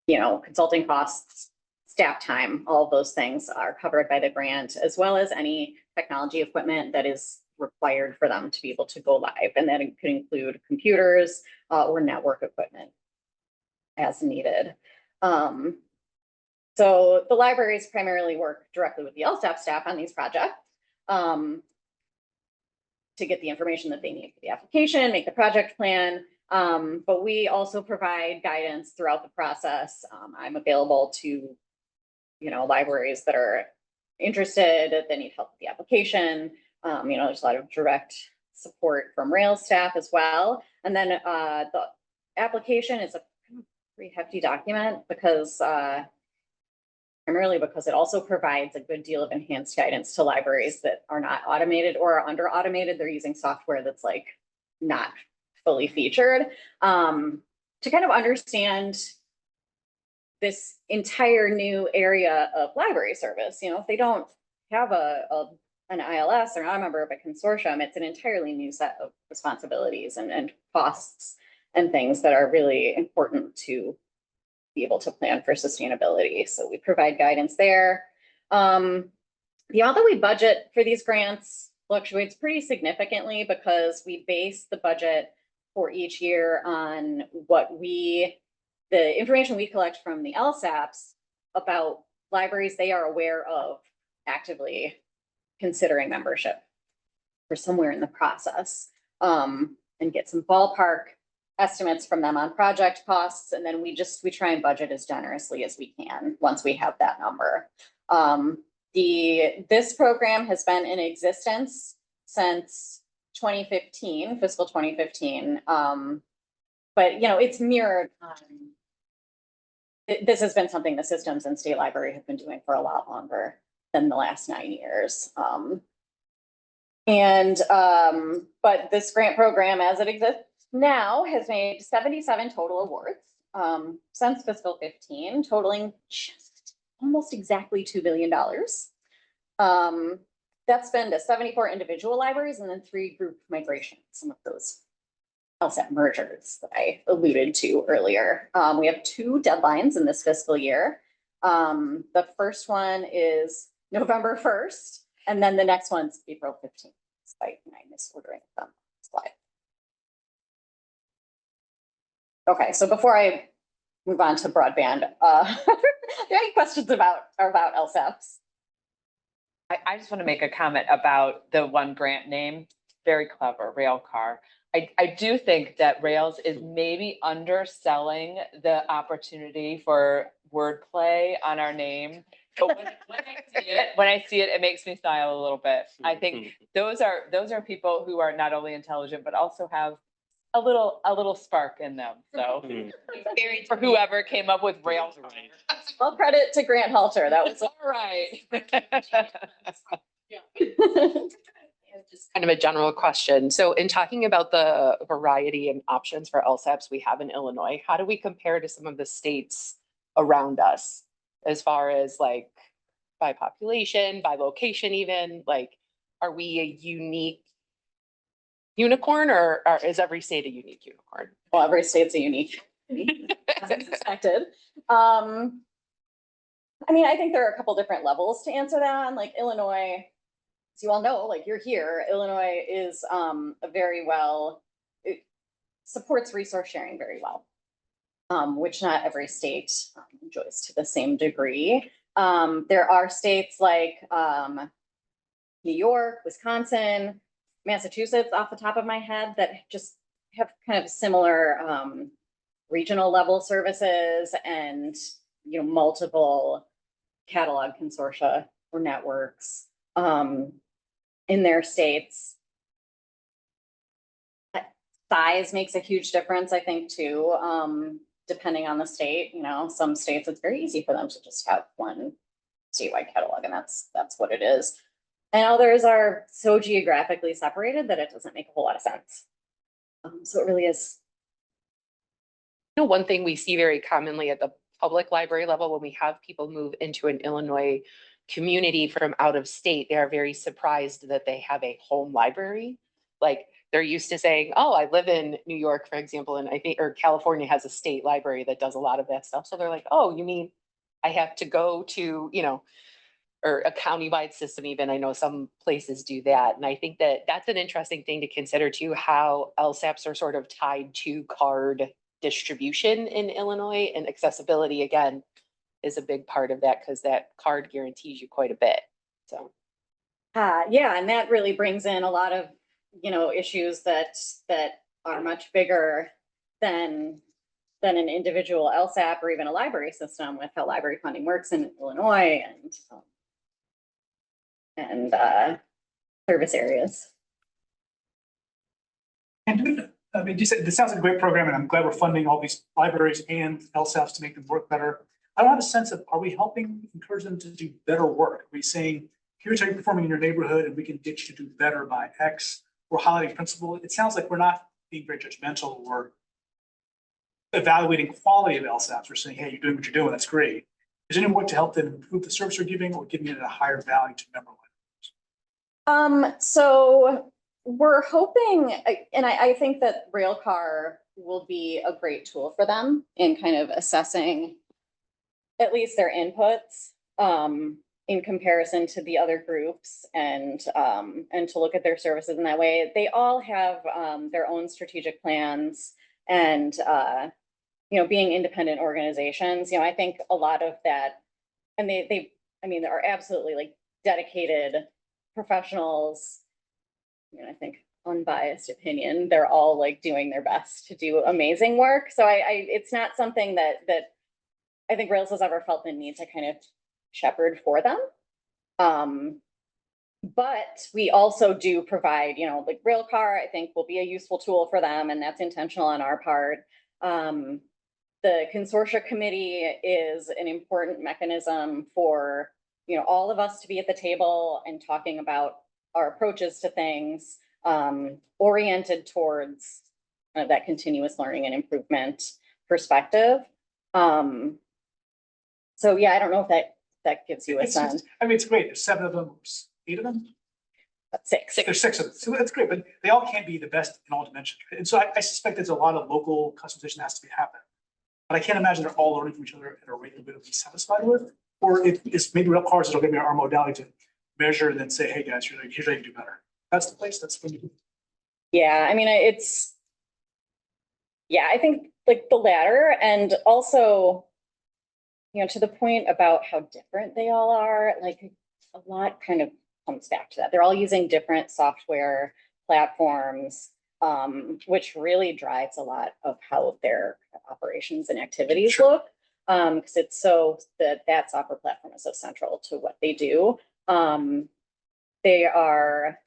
Consulting costs, staff time, all of those things are covered by the grant, as well as any technology equipment that is required for them to be able to go live. And that could include computers or network equipment as needed. So the libraries primarily work directly with the LSAP staff on these projects to get the information that they need for the application, make the project plan. But we also provide guidance throughout the process. I'm available to, libraries that are interested, that need help with the application. There's a lot of direct support from Rails staff as well. And then the application is a pretty hefty document primarily because it also provides a good deal of enhanced guidance to libraries that are not automated or are under automated. They're using software that's like not fully featured to kind of understand this entire new area of library service. If they don't have an ILS, they're not a member of a consortium, it's an entirely new set of responsibilities and costs and things that are really important to be able to plan for sustainability. So we provide guidance there. The amount that we budget for these grants fluctuates pretty significantly because we base the budget for each year on the information we collect from the LSAPs about libraries they are aware of actively considering membership or somewhere in the process, and get some ballpark estimates from them on project costs. And then we try and budget as generously as we can once we have that number. This program has been in existence since 2015, fiscal 2015. But it's mirrored on, this has been something the systems and state library have been doing for a lot longer than the last 9 years. But this grant program as it exists now has made 77 total awards since fiscal 15, totaling just almost exactly $2 billion. That's been to 74 individual libraries and then 3 group migrations, some of those LSAP mergers that I alluded to earlier. We have 2 deadlines in this fiscal year. The first one is November 1st. And then the next one's April 15th, despite my misordering them slide. Okay, so before I move on to broadband, are there any questions about LSAPs? I just want to make a comment about the one grant name, very clever, Railcar. I do think that Rails is maybe underselling the opportunity for wordplay on our name. But when I see it, it makes me smile a little bit. I think those are people who are not only intelligent, but also have a little spark in them. So Very for whoever came up with Rails. All credit to Grant Halter, that was. All right. Just kind of a general question. So in talking about the variety and options for LSAPs we have in Illinois, how do we compare to some of the states around us? As far as like by population, by location even, like, are we a unique unicorn or is every state a unique unicorn? Well, every state's a unique, as expected. I mean, I think there are a couple different levels to answer that on, like Illinois. As you all know, like you're here, Illinois is it supports resource sharing very well, which not every state enjoys to the same degree. There are states like New York, Wisconsin, Massachusetts, off the top of my head, that just have kind of similar regional level services and multiple catalog consortia or networks in their states. Size makes a huge difference, I think, too, depending on the state. Some states it's very easy for them to just have one statewide catalog, and that's what it is. And others are so geographically separated that it doesn't make a whole lot of sense. So it really is. One thing we see very commonly at the public library level, when we have people move into an Illinois community from out of state, they are very surprised that they have a home library. Like they're used to saying, oh, I live in New York, for example, and I think, or California has a state library that does a lot of that stuff. So they're like, oh, you mean I have to go to, or a countywide system even. I know some places do that. And I think that that's an interesting thing to consider too, how LSAPs are sort of tied to card distribution in Illinois, and accessibility again is a big part of that because that card guarantees you quite a bit. So. Yeah, and that really brings in a lot of, issues that are much bigger than an individual LSAP or even a library system, with how library funding works in Illinois and service areas. And I mean, you said this sounds like a great program, and I'm glad we're funding all these libraries and LSAPs to make them work better. I don't have a sense of, are we helping encourage them to do better work? Are we saying, here's how you're performing in your neighborhood and we can get you to do better by X? We're highlighting principle. It sounds like we're not being very judgmental or evaluating quality of LSAPs. We're saying, hey, you're doing what you're doing, that's great. Is there any work to help them improve the service you're giving or giving it a higher value to member libraries? So we're hoping, and I think that Railcar will be a great tool for them in kind of assessing at least their inputs in comparison to the other groups, and to look at their services in that way. They all have their own strategic plans, and being independent organizations, I think a lot of that, and they are absolutely like dedicated professionals. I think unbiased opinion, they're all like doing their best to do amazing work. So it's not something that I think Rails has ever felt the need to kind of shepherd for them. But we also do provide, like Railcar, I think will be a useful tool for them, and that's intentional on our part. The consortia committee is an important mechanism for, all of us to be at the table and talking about our approaches to things, oriented towards that continuous learning and improvement perspective. So yeah, I don't know if that gives you a sense. It's great. There's 7 of them, 8 of them. Six. There's 6 of them. So that's great, but they all can't be the best in all dimensions. And so I suspect there's a lot of local customization that has to be happening. But I can't imagine they're all learning from each other at a rate that we'll be satisfied with. Or if it's maybe Railcars that'll give me our modality to measure and then say, hey, guys, here's how you do better. That's the place, that's when you. Yeah, I mean, yeah, I think like the latter, and also, to the point about how different they all are, like a lot kind of comes back to that. They're all using different software platforms, which really drives a lot of how their operations and activities look. Because it's so that software platform is so central to what they do. They are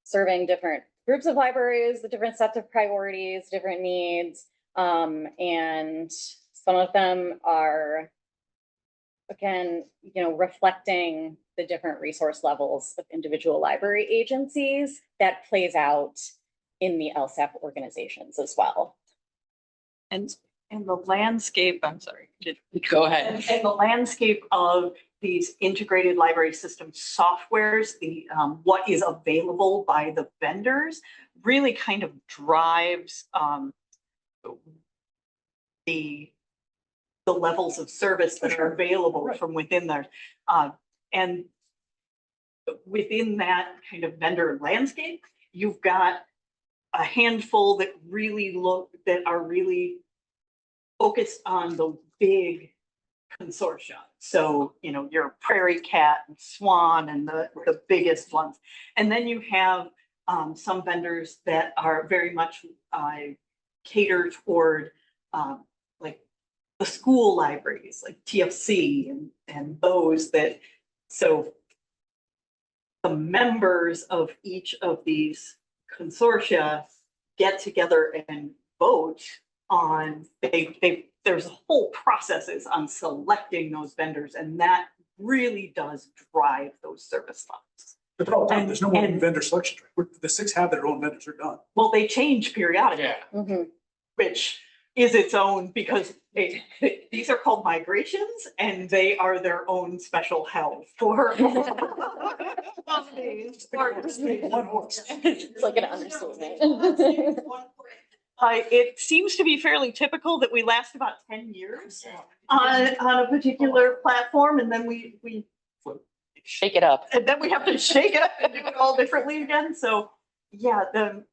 serving different groups of libraries, the different sets of priorities, different needs. And some of them are, again, reflecting the different resource levels of individual library agencies that plays out in the LSAP organizations as well. And the landscape, I'm sorry. Go ahead. And the landscape of these integrated library system softwares, the what is available by the vendors really kind of drives the levels of service that are available from within there. And within that kind of vendor landscape, you've got a handful that are really focused on the big consortia. So, your Prairie Cat and Swan and the biggest ones. And then you have some vendors that are very much cater toward like the school libraries, like TFC and those that, so the members of each of these consortia get together and vote on, there's whole processes on selecting those vendors, and that really does drive those service levels. But all the time, there's no more vendor selection. The 6 have their own vendors, they're done. Well, they change periodically, which is its own, because these are called migrations and they are their own special hell for One horse. It's like an understatement. It seems to be fairly typical that we last about 10 years on a particular platform, and then we Shake it up. and then we have to shake it up and do it all differently again. So yeah, the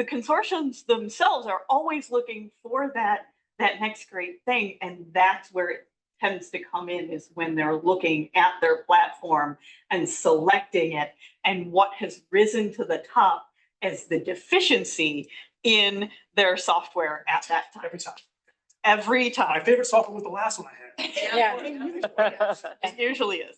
consortiums themselves are always looking for that next great thing, and that's where it tends to come in, is when they're looking at their platform and selecting it, and what has risen to the top as the deficiency in their software at that time. Every time. Every time. My favorite software was the last one I had. Yeah. It usually is.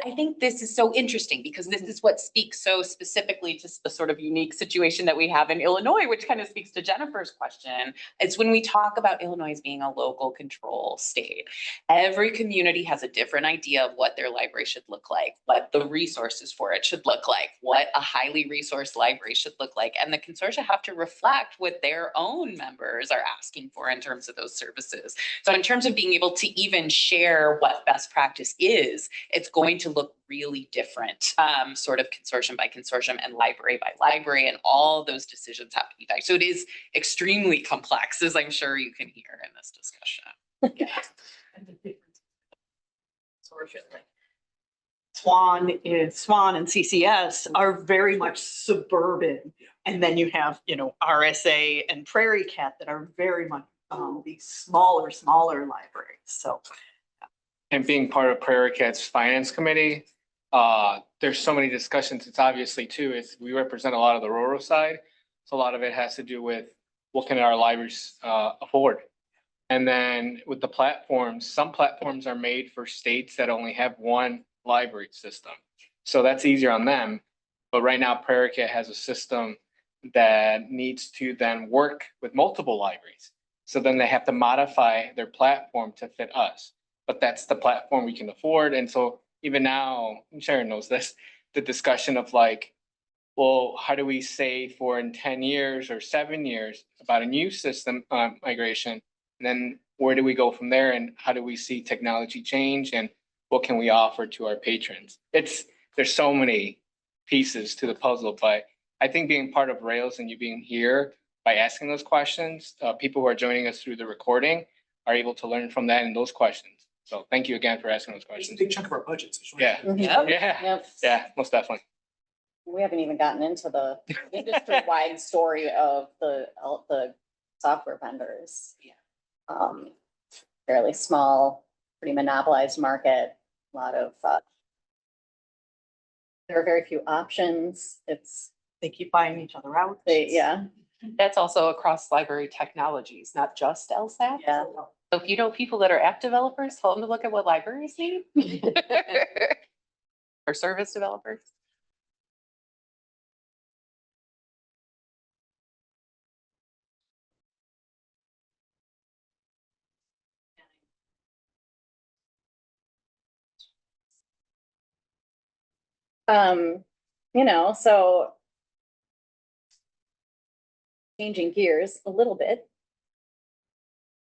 I think this is so interesting because this is what speaks so specifically to the sort of unique situation that we have in Illinois, which kind of speaks to Jennifer's question. It's when we talk about Illinois as being a local control state. Every community has a different idea of what their library should look like, what the resources for it should look like, what a highly resourced library should look like. And the consortia have to reflect what their own members are asking for in terms of those services. So in terms of being able to even share what best practice is, it's going to look really different, sort of consortium by consortium and library by library, and all those decisions have to be done. So it is extremely complex, as I'm sure you can hear in this discussion. Yeah. And the difference. Swan and CCS are very much suburban. And then you have, RSA and Prairie Cat that are very much these smaller libraries. So. And being part of Prairie Cat's finance committee, there's so many discussions. It's obviously too, we represent a lot of the rural side. So a lot of it has to do with what can our libraries afford? And then with the platforms, some platforms are made for states that only have one library system. So that's easier on them. But right now, Prairie Cat has a system that needs to then work with multiple libraries. So then they have to modify their platform to fit us. But that's the platform we can afford. And so even now, Sharon knows this, the discussion of like, well, how do we say for in 10 years or 7 years about a new system migration? And then where do we go from there? And how do we see technology change? And what can we offer to our patrons? There's so many pieces to the puzzle, but I think being part of Rails and you being here by asking those questions, people who are joining us through the recording are able to learn from that and those questions. So thank you again for asking those It's a questions. big chunk of our budget. so Yeah. Mhm. Yeah, Yep. yeah, most definitely. We haven't even gotten into the industry-wide story of the software vendors. Yeah. Fairly small, pretty monopolized market, a lot of, there are very few options. It's, They keep buying each other out. yeah, That's also across library technologies, not just LSAT. yeah. So if you know people that are app developers, tell them to look at what libraries need. Or service developers. So changing gears a little bit.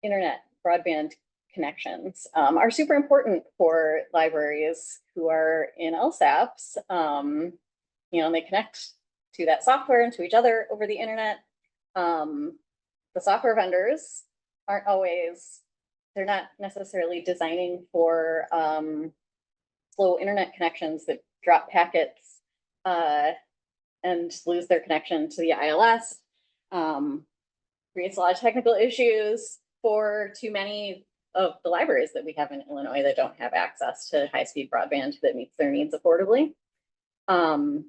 Internet broadband connections are super important for libraries who are in LSAPs. They connect to that software and to each other over the internet. The software vendors aren't always, they're not necessarily designing for slow internet connections that drop packets and lose their connection to the ILS. Creates a lot of technical issues for too many of the libraries that we have in Illinois that don't have access to high-speed broadband that meets their needs affordably. And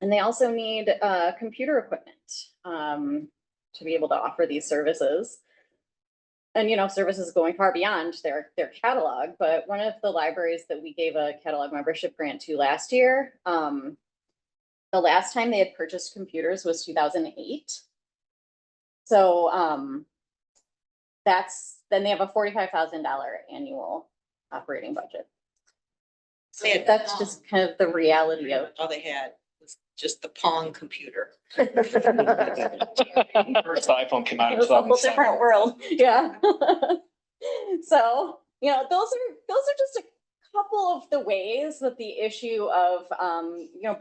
they also need computer equipment to be able to offer these services. And, services going far beyond their catalog. But one of the libraries that we gave a catalog membership grant to last year, the last time they had purchased computers was 2008. So then they have a $45,000 annual operating budget. So that's just kind of the reality of. All they had was just the Pong computer. First iPhone came out in It was a whole 2007. different world, yeah. So, those are just a couple of the ways that the issue of,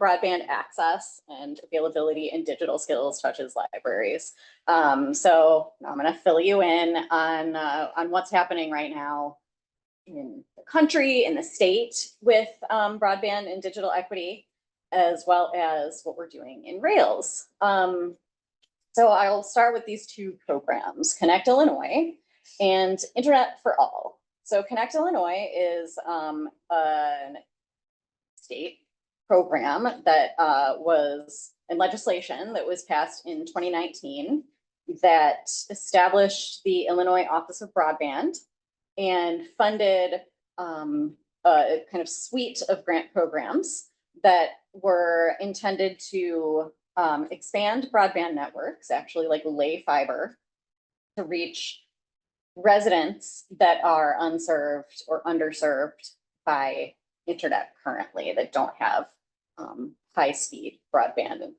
broadband access and availability and digital skills touches libraries. So I'm going to fill you in on what's happening right now in the country, in the state with broadband and digital equity, as well as what we're doing in Rails. So I'll start with these two programs, Connect Illinois and Internet for All. So Connect Illinois is a state program that was in legislation that was passed in 2019 that established the Illinois Office of Broadband and funded a kind of suite of grant programs that were intended to expand broadband networks, actually like lay fiber to reach residents that are unserved or underserved by internet currently that don't have high-speed broadband. And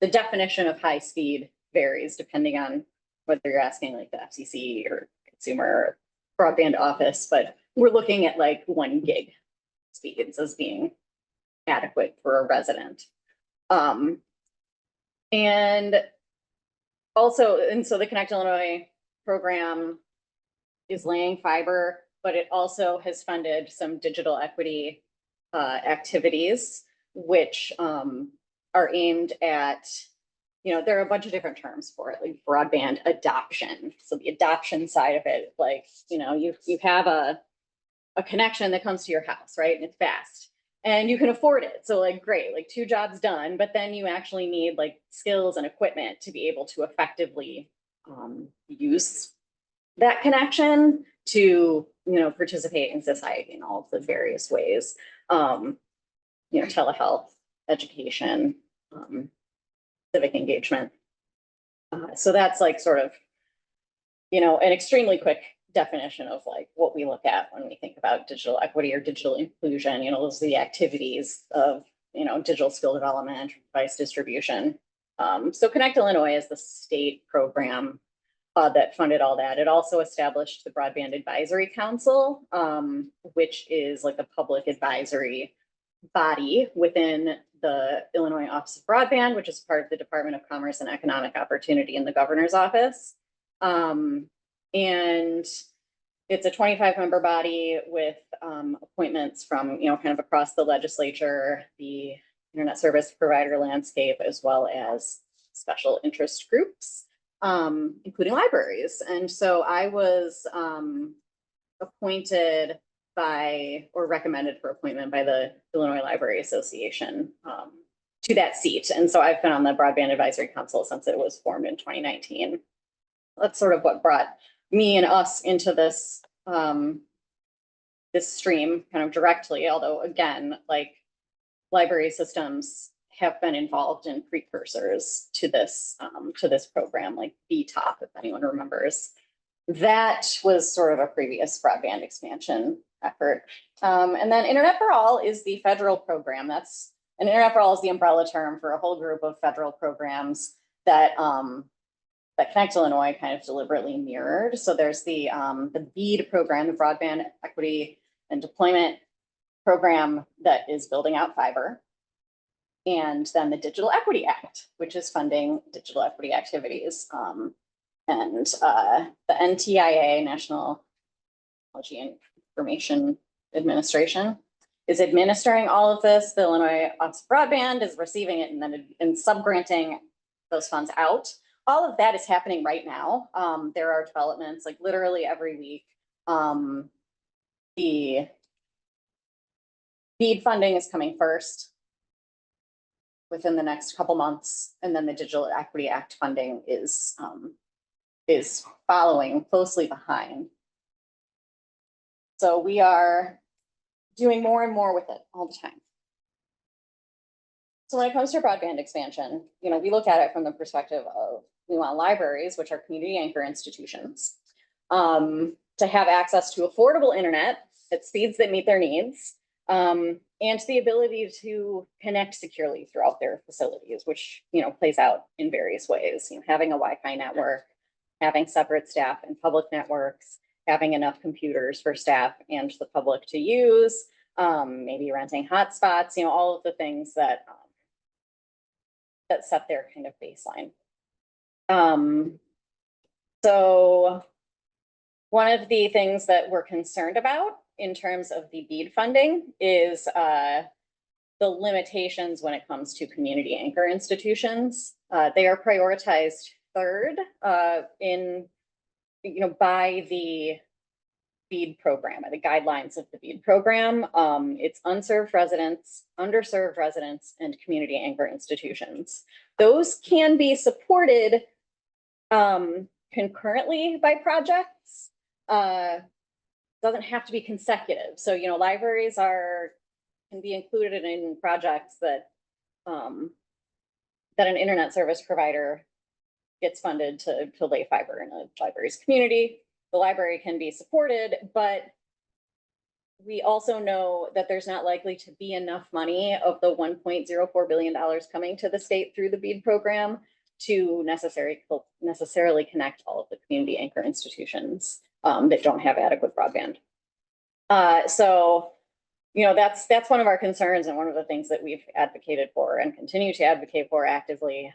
the definition of high speed varies depending on whether you're asking like the FCC or consumer broadband office, but we're looking at like 1 gig speeds as being adequate for a resident. And so the Connect Illinois program is laying fiber, but it also has funded some digital equity activities, which are aimed at, there are a bunch of different terms for it, like broadband adoption. So the adoption side of it, like, you have a connection that comes to your house, right? And it's fast. And you can afford it. So like, great, like 2 jobs done, but then you actually need like skills and equipment to be able to effectively use that connection to, participate in society in all of the various ways. Telehealth, education, civic engagement. So that's like sort of, an extremely quick definition of like what we look at when we think about digital equity or digital inclusion. Those are the activities of, digital skill development, device distribution. So Connect Illinois is the state program that funded all that. It also established the Broadband Advisory Council, which is like a public advisory body within the Illinois Office of Broadband, which is part of the Department of Commerce and Economic Opportunity in the governor's office. And it's a 25-member body with appointments from, kind of across the legislature, the internet service provider landscape, as well as special interest groups, including libraries. And so I was appointed by, or recommended for appointment by the Illinois Library Association to that seat. And so I've been on the Broadband Advisory Council since it was formed in 2019. That's sort of what brought me and us into this this stream kind of directly, although again, like library systems have been involved in precursors to this program, like BTOP, if anyone remembers. That was sort of a previous broadband expansion effort. And then Internet for All is the federal program. And Internet for All is the umbrella term for a whole group of federal programs that that Connect Illinois kind of deliberately mirrored. So there's the BEAD program, the Broadband Equity and Deployment Program, that is building out fiber. And then the Digital Equity Act, which is funding digital equity activities. And the NTIA, National Technology and Information Administration, is administering all of this. The Illinois Office of Broadband is receiving it and then subgranting those funds out. All of that is happening right now. There are developments like literally every week. The BEAD funding is coming first within the next couple months, and then the Digital Equity Act funding is following closely behind. So we are doing more and more with it all the time. So when it comes to broadband expansion, we look at it from the perspective of, we want libraries, which are community anchor institutions, to have access to affordable internet at speeds that meet their needs, and the ability to connect securely throughout their facilities, which plays out in various ways. Having a Wi-Fi network, having separate staff and public networks, having enough computers for staff and the public to use, maybe renting hotspots, all of the things that set their kind of baseline. So one of the things that we're concerned about in terms of the BEAD funding is the limitations when it comes to community anchor institutions. They are prioritized third by the BEAD program, or the guidelines of the BEAD program. It's unserved residents, underserved residents, and community anchor institutions. Those can be supported concurrently by projects. Doesn't have to be consecutive. So, libraries can be included in projects that an internet service provider gets funded to lay fiber in a library's community. The library can be supported, but we also know that there's not likely to be enough money of the $1.04 billion coming to the state through the BEAD program to necessarily connect all of the community anchor institutions that don't have adequate broadband. So, that's one of our concerns, and one of the things that we've advocated for and continue to advocate for actively.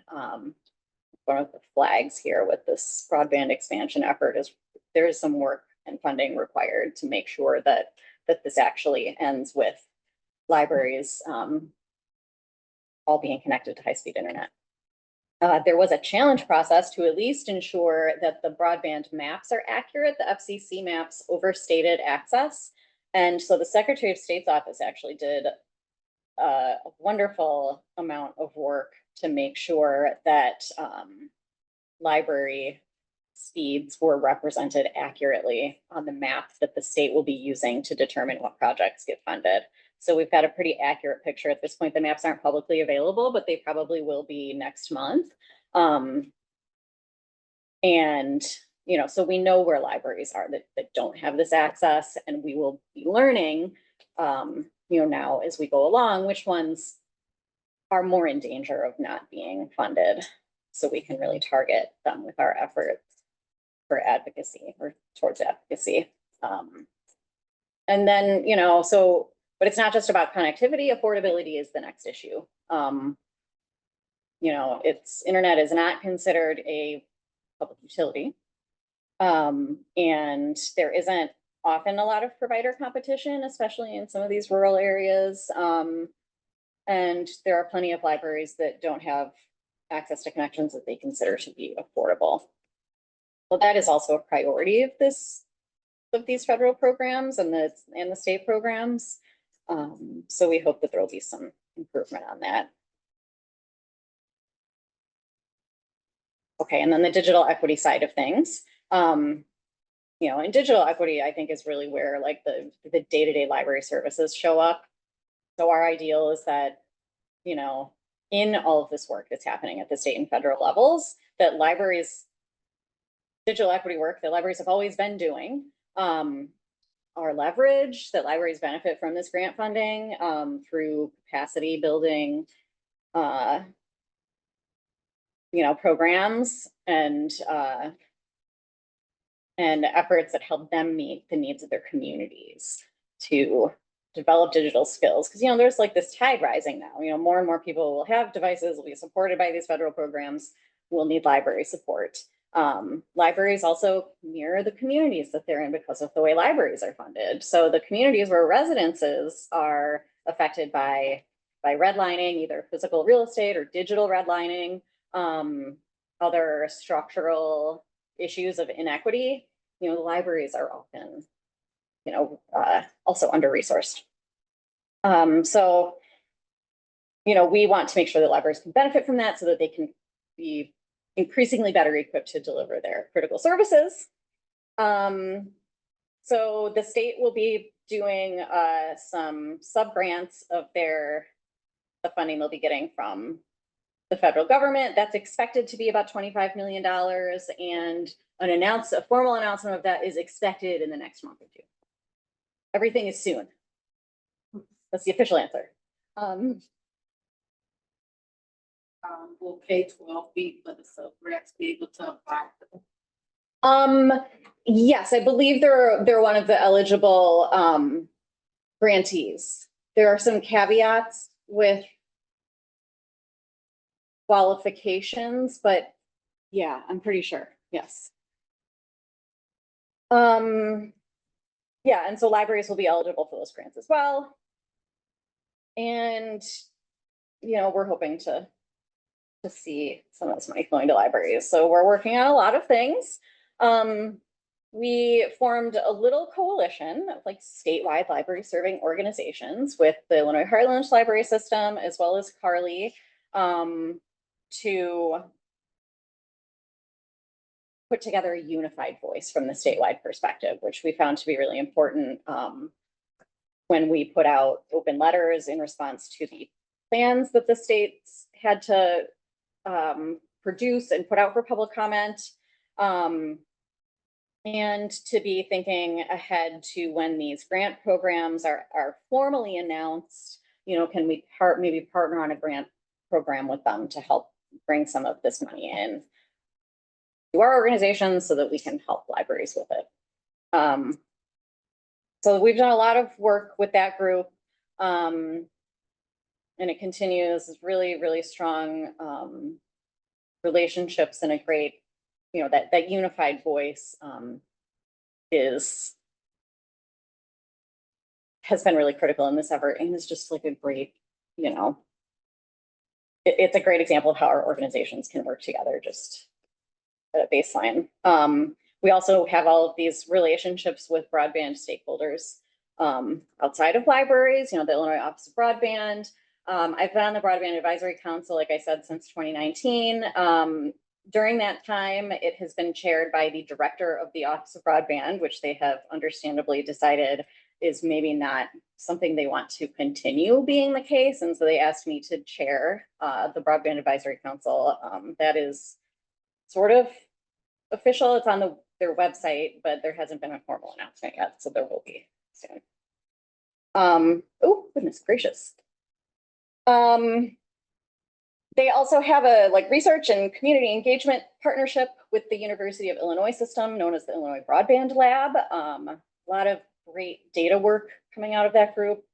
One of the flags here with this broadband expansion effort is there is some work and funding required to make sure that this actually ends with libraries all being connected to high-speed internet. There was a challenge process to at least ensure that the broadband maps are accurate. The FCC maps overstated access. And so the Secretary of State's office actually did a wonderful amount of work to make sure that library speeds were represented accurately on the map that the state will be using to determine what projects get funded. So we've got a pretty accurate picture at this point. The maps aren't publicly available, but they probably will be next month. And, so we know where libraries are that don't have this access, and we will be learning, now as we go along, which ones are more in danger of not being funded, so we can really target them with our efforts for advocacy or towards advocacy. And then, but it's not just about connectivity. Affordability is the next issue. Internet is not considered a public utility. And there isn't often a lot of provider competition, especially in some of these rural areas. And there are plenty of libraries that don't have access to connections that they consider to be affordable. Well, that is also a priority of these federal programs and the state programs. So we hope that there will be some improvement on that. Okay, and then the digital equity side of things. You know, in digital equity, I think is really where like the day-to-day library services show up. So our ideal is that, you know, in all of this work that's happening at the state and federal levels, that libraries, digital equity work that libraries have always been doing, are leveraged, that libraries benefit from this grant funding through capacity building, you know, programs and efforts that help them meet the needs of their communities to develop digital skills. Because, you know, there's like this tide rising now, you know, more and more people will have devices, will be supported by these federal programs, will need library support. Libraries also mirror the communities that they're in because of the way libraries are funded. So the communities where residences are affected by redlining, either physical real estate or digital redlining, other structural issues of inequity, you know, the libraries are often, you know, also under-resourced. So, you know, we want to make sure that libraries can benefit from that so that they can be increasingly better equipped to deliver their critical services. So the state will be doing some sub-grants of the funding they'll be getting from the federal government. That's expected to be about $25 million, and a formal announcement of that is expected in the next month or two. Everything is soon. That's the official answer. Will K-12 be for the sub-grants be able to apply? Yes, I believe they're one of the eligible grantees. There are some caveats with qualifications, but yeah, I'm pretty sure. Yes. Yeah, and so libraries will be eligible for those grants as well. And, you know, we're hoping to see some of this money flowing to libraries. So we're working on a lot of things. We formed a little coalition of like statewide library serving organizations with the Illinois Heartland Library System, as well as Carly, to put together a unified voice from the statewide perspective, which we found to be really important when we put out open letters in response to the plans that the states had to produce and put out for public comment, and to be thinking ahead to when these grant programs are formally announced. You know, can we maybe partner on a grant program with them to help bring some of this money in to our organization so that we can help libraries with it. So we've done a lot of work with that group, and it continues really, really strong relationships and a great, you know, that unified voice has been really critical in this effort, and is just like a great, you know, it's a great example of how our organizations can work together just at a baseline. We also have all of these relationships with broadband stakeholders outside of libraries, you know, the Illinois Office of Broadband. I've been on the Broadband Advisory Council, like I said, since 2019. During that time, it has been chaired by the director of the Office of Broadband, which they have understandably decided is maybe not something they want to continue being the case. And so they asked me to chair the Broadband Advisory Council. That is sort of official. It's on their website, but there hasn't been a formal announcement yet, so there will be soon. Oh, goodness gracious. They also have a research and community engagement partnership with the University of Illinois system known as the Illinois Broadband Lab. A lot of great data work coming out of that group,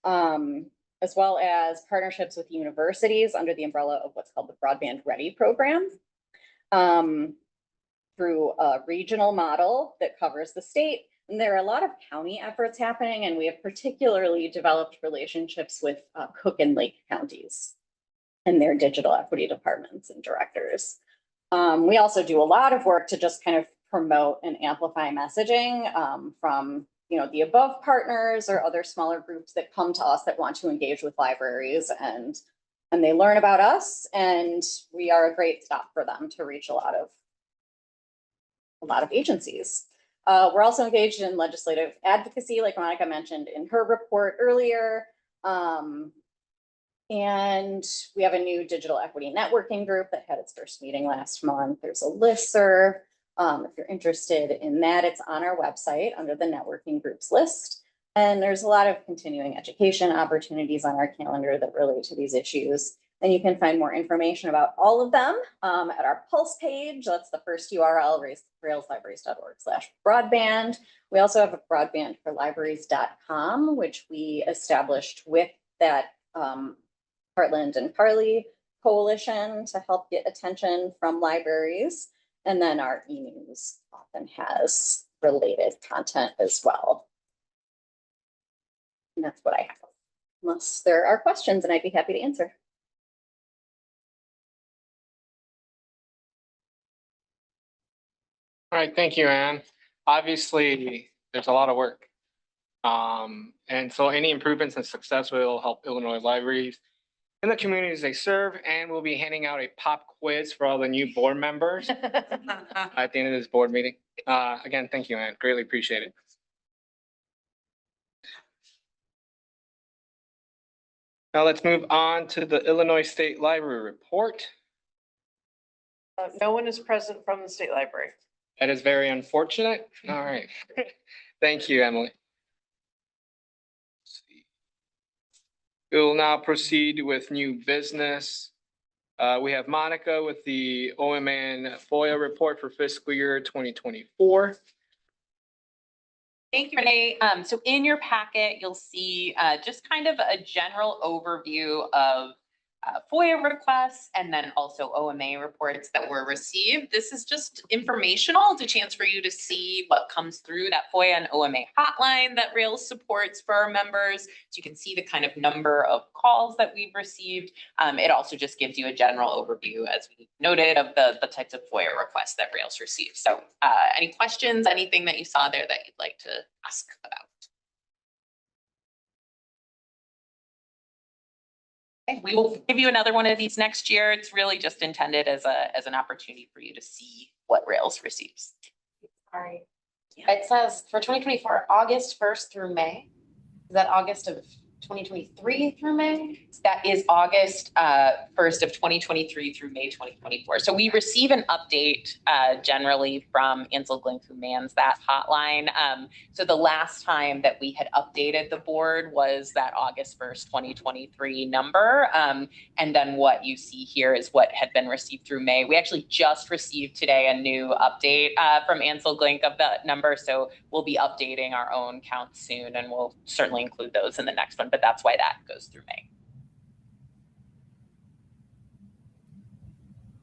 as well as partnerships with universities under the umbrella of what's called the Broadband Ready program, through a regional model that covers the state. And there are a lot of county efforts happening, and we have particularly developed relationships with Cook and Lake counties and their digital equity departments and directors. We also do a lot of work to just kind of promote and amplify messaging from the above partners or other smaller groups that come to us that want to engage with libraries, and they learn about us, and we are a great stop for them to reach a lot of agencies. We're also engaged in legislative advocacy, like Monica mentioned in her report earlier. And we have a new digital equity networking group that had its first meeting last month. There's a listserv. If you're interested in that, it's on our website under the networking groups list. And there's a lot of continuing education opportunities on our calendar that relate to these issues. And you can find more information about all of them at our Pulse page. That's the first URL, railslibraries.org/broadband. We also have a broadbandforlibraries.com, which we established with that Heartland and Carly coalition to help get attention from libraries. And then our e-news often has related content as well. And that's what I have. Unless there are questions, and I'd be happy to answer. All right, thank you, Anne. Obviously, there's a lot of work. And so any improvements and success will help Illinois libraries in the communities they serve, and we'll be handing out a pop quiz for all the new board members at the end of this board meeting. Again, thank you, Anne. Greatly appreciate it. Now let's move on to the Illinois State Library report. No one is present from the state library. That is very unfortunate. All right. Thank you, Emily. We will now proceed with new business. We have Monica with the OMN FOIA report for fiscal year 2024. Thank you, Renee. So in your packet, you'll see just kind of a general overview of FOIA requests and then also OMA reports that were received. This is just informational. It's a chance for you to see what comes through that FOIA and OMA hotline that Rails supports for our members. So you can see the kind of number of calls that we've received. It also just gives you a general overview, as we noted, of the types of FOIA requests that Rails receives. So any questions, anything that you saw there that you'd like to ask about? We will give you another one of these next year. It's really just intended as an opportunity for you to see what Rails receives. Sorry. It says for 2024, August 1st through May. Is that August of 2023 through May? That is August 1st of 2023 through May 2024. So we receive an update generally from Ansel Glink, who mans that hotline. So the last time that we had updated the board was that August 1st, 2023 number. And then what you see here is what had been received through May. We actually just received today a new update from Ansel Glink of that number. So we'll be updating our own counts soon, and we'll certainly include those in the next one. But that's why that goes through May.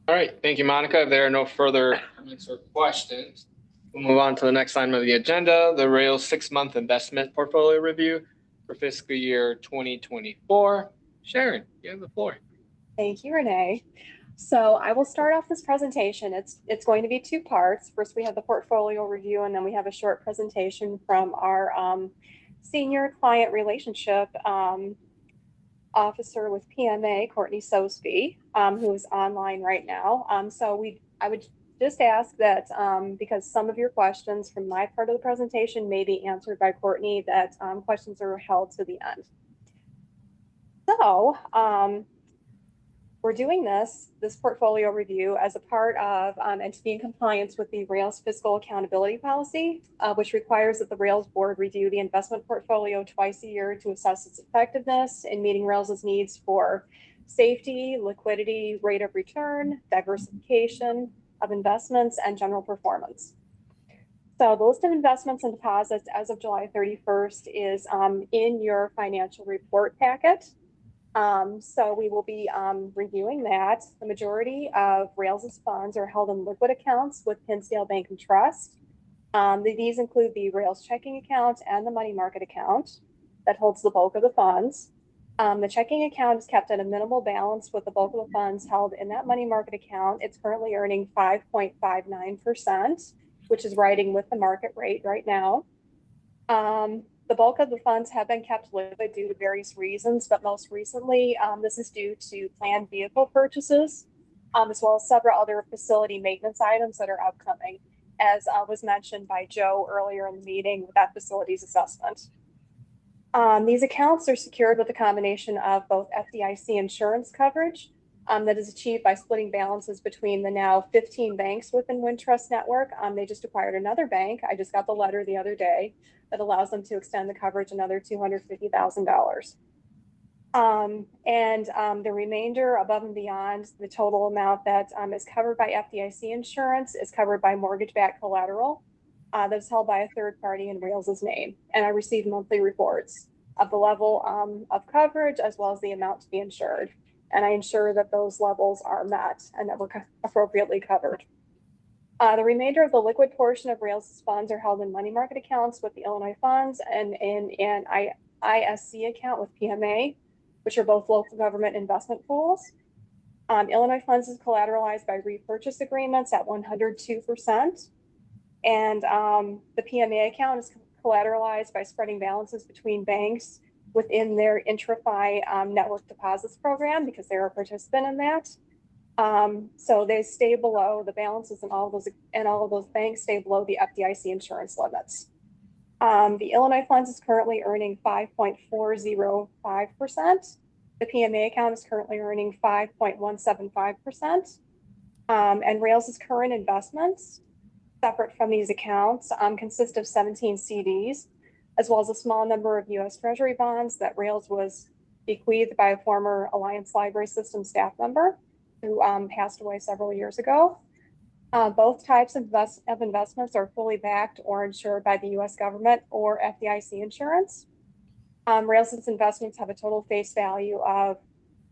All right, thank you, Monica. If there are no further comments or questions, we'll move on to the next item of the agenda, the Rails 6-month investment portfolio review for fiscal year 2024. Sharon, you have the floor. Thank you, Renee. So I will start off this presentation. It's going to be two parts. First, we have the portfolio review, and then we have a short presentation from our senior client relationship officer with PMA, Courtney Sosby, who is online right now. I would just ask that because some of your questions from my part of the presentation may be answered by Courtney, that questions are held to the end. So we're doing this portfolio review as a part of and to be in compliance with the Rails fiscal accountability policy, which requires that the Rails board review the investment portfolio twice a year to assess its effectiveness in meeting Rails's needs for safety, liquidity, rate of return, diversification of investments, and general performance. So the list of investments and deposits as of July 31st is in your financial report packet. So we will be reviewing that. The majority of Rails's funds are held in liquid accounts with Pinsdale Bank and Trust. These include the Rails checking account and the money market account that holds the bulk of the funds. The checking account is kept at a minimal balance with the bulk of the funds held in that money market account. It's currently earning 5.59%, which is riding with the market rate right now. The bulk of the funds have been kept liquid due to various reasons, but most recently, this is due to planned vehicle purchases, as well as several other facility maintenance items that are upcoming, as was mentioned by Joe earlier in the meeting with that facilities assessment. These accounts are secured with a combination of both FDIC insurance coverage that is achieved by splitting balances between the now 15 banks within Wintrust network. They just acquired another bank. I just got the letter the other day that allows them to extend the coverage another $250,000. The remainder above and beyond the total amount that is covered by FDIC insurance is covered by mortgage-backed collateral that's held by a third party in Rails's name. And I receive monthly reports of the level of coverage as well as the amount to be insured. And I ensure that those levels are met and that we're appropriately covered. The remainder of the liquid portion of Rails's funds are held in money market accounts with the Illinois funds and in an ISC account with PMA, which are both local government investment pools. Illinois funds is collateralized by repurchase agreements at 102%. And the PMA account is collateralized by spreading balances between banks within their IntraFi network deposits program because they're a participant in that. So they stay below the balances in all of those banks stay below the FDIC insurance limits. The Illinois funds is currently earning 5.405%. The PMA account is currently earning 5.175%. And Rails's current investments, separate from these accounts, consist of 17 CDs, as well as a small number of U.S. Treasury bonds that Rails was bequeathed by a former Alliance Library System staff member who passed away several years ago. Both types of investments are fully backed or insured by the U.S. government or FDIC insurance. Rails's investments have a total face value of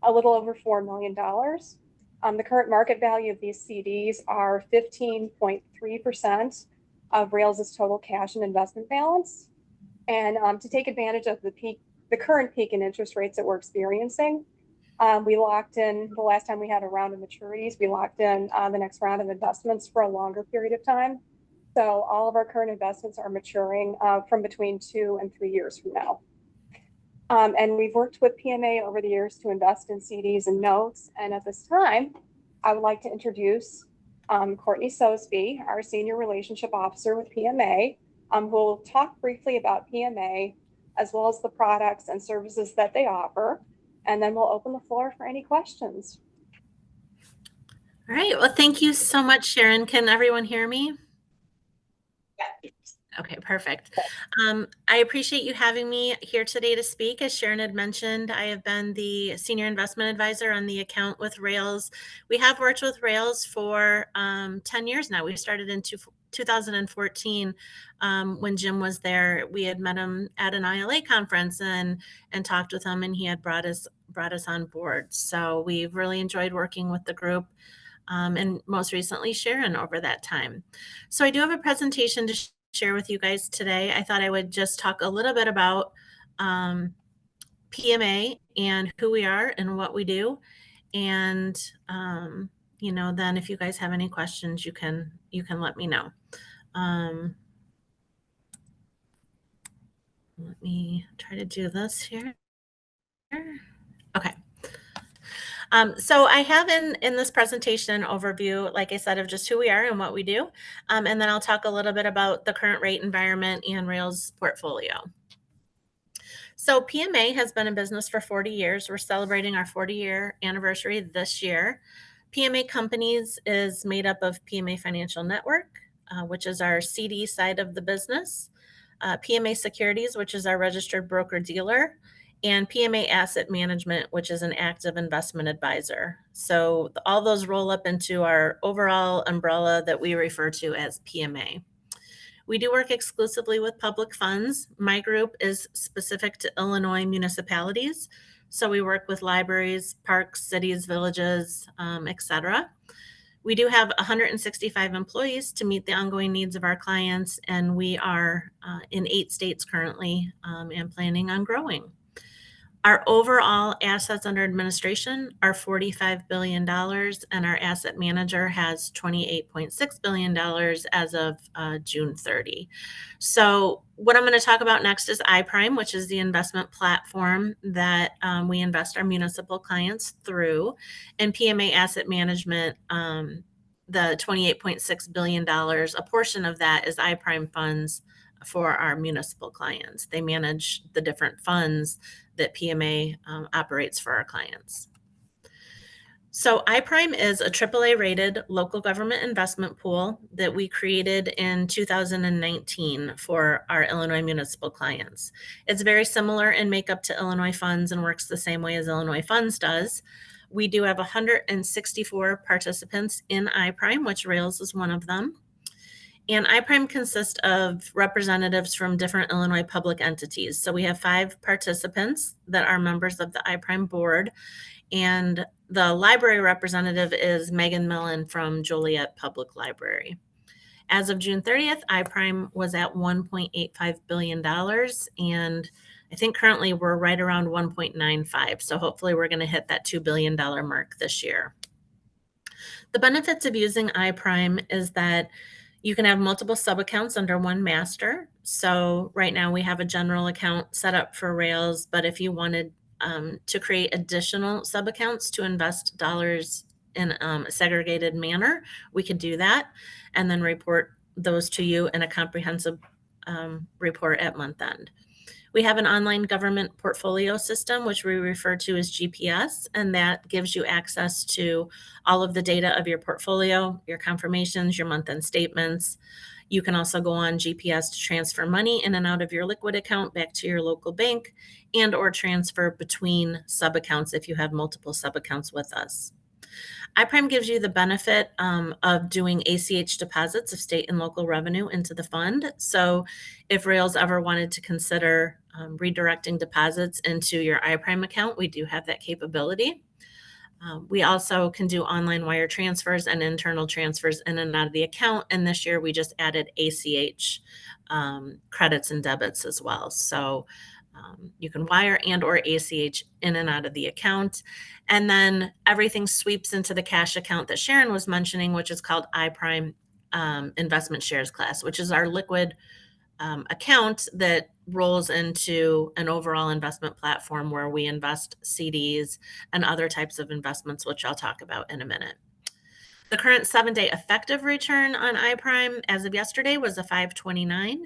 a little over $4 million. The current market value of these CDs are 15.3% of Rails's total cash and investment balance. And to take advantage of the current peak in interest rates that we're experiencing, we locked in, the last time we had a round of maturities, we locked in the next round of investments for a longer period of time. So all of our current investments are maturing from between 2 and 3 years from now. And we've worked with PMA over the years to invest in CDs and notes. And at this time, I would like to introduce Courtney Sosby, our Senior Relationship Officer with PMA, who will talk briefly about PMA, as well as the products and services that they offer. And then we'll open the floor for any questions. All right. Well, thank you so much, Sharon. Can everyone hear me? Okay, perfect. I appreciate you having me here today to speak. As Sharon had mentioned, I have been the Senior Investment Advisor on the account with Rails. We have worked with Rails for 10 years now. We started in 2014 when Jim was there. We had met him at an ILA conference and talked with him, and he had brought us on board. So we've really enjoyed working with the group. And most recently Sharon over that time. So I do have a presentation to share with you guys today. I thought I would just talk a little bit about PMA and who we are and what we do. And, then if you guys have any questions, you can let me know. Let me try to do this here. Okay. So I have in this presentation an overview, like I said, of just who we are and what we do. And then I'll talk a little bit about the current rate environment and Rails portfolio. So PMA has been in business for 40 years. We're celebrating our 40-year anniversary this year. PMA Companies is made up of PMA Financial Network, which is our CD side of the business, PMA Securities, which is our registered broker-dealer, and PMA Asset Management, which is an active investment advisor. So all those roll up into our overall umbrella that we refer to as PMA. We do work exclusively with public funds. My group is specific to Illinois municipalities. So we work with libraries, parks, cities, villages, etc. We do have 165 employees to meet the ongoing needs of our clients, and we are in 8 states currently and planning on growing. Our overall assets under administration are $45 billion, and our asset manager has $28.6 billion as of June 30. So what I'm going to talk about next is iPrime, which is the investment platform that we invest our municipal clients through, and PMA Asset Management, the $28.6 billion, a portion of that is iPrime funds for our municipal clients. They manage the different funds that PMA operates for our clients. So iPrime is a AAA rated local government investment pool that we created in 2019 for our Illinois municipal clients. It's very similar in makeup to Illinois Funds and works the same way as Illinois Funds does. We do have 164 participants in iPrime, which Rails is one of them. And iPrime consists of representatives from different Illinois public entities. So we have 5 participants that are members of the iPrime board. And the library representative is Megan Millen from Joliet Public Library. As of June 30th, iPrime was at $1.85 billion. And I think currently we're right around 1.95. So hopefully we're going to hit that $2 billion mark this year. The benefits of using iPrime is that you can have multiple sub-accounts under one master. So right now we have a general account set up for Rails, but if you wanted to create additional sub-accounts to invest dollars in a segregated manner, we could do that and then report those to you in a comprehensive report at month end. We have an online government portfolio system, which we refer to as GPS, and that gives you access to all of the data of your portfolio, your confirmations, your month-end statements. You can also go on GPS to transfer money in and out of your liquid account back to your local bank and or transfer between sub-accounts if you have multiple sub-accounts with us. iPrime gives you the benefit of doing ACH deposits of state and local revenue into the fund. So if Rails ever wanted to consider redirecting deposits into your iPrime account, we do have that capability. We also can do online wire transfers and internal transfers in and out of the account. And this year we just added ACH credits and debits as well. So you can wire and or ACH in and out of the account. And then everything sweeps into the cash account that Sharon was mentioning, which is called iPrime Investment Shares Class, which is our liquid account that rolls into an overall investment platform where we invest CDs and other types of investments, which I'll talk about in a minute. The current 7-day effective return on iPrime as of yesterday was a 5.29.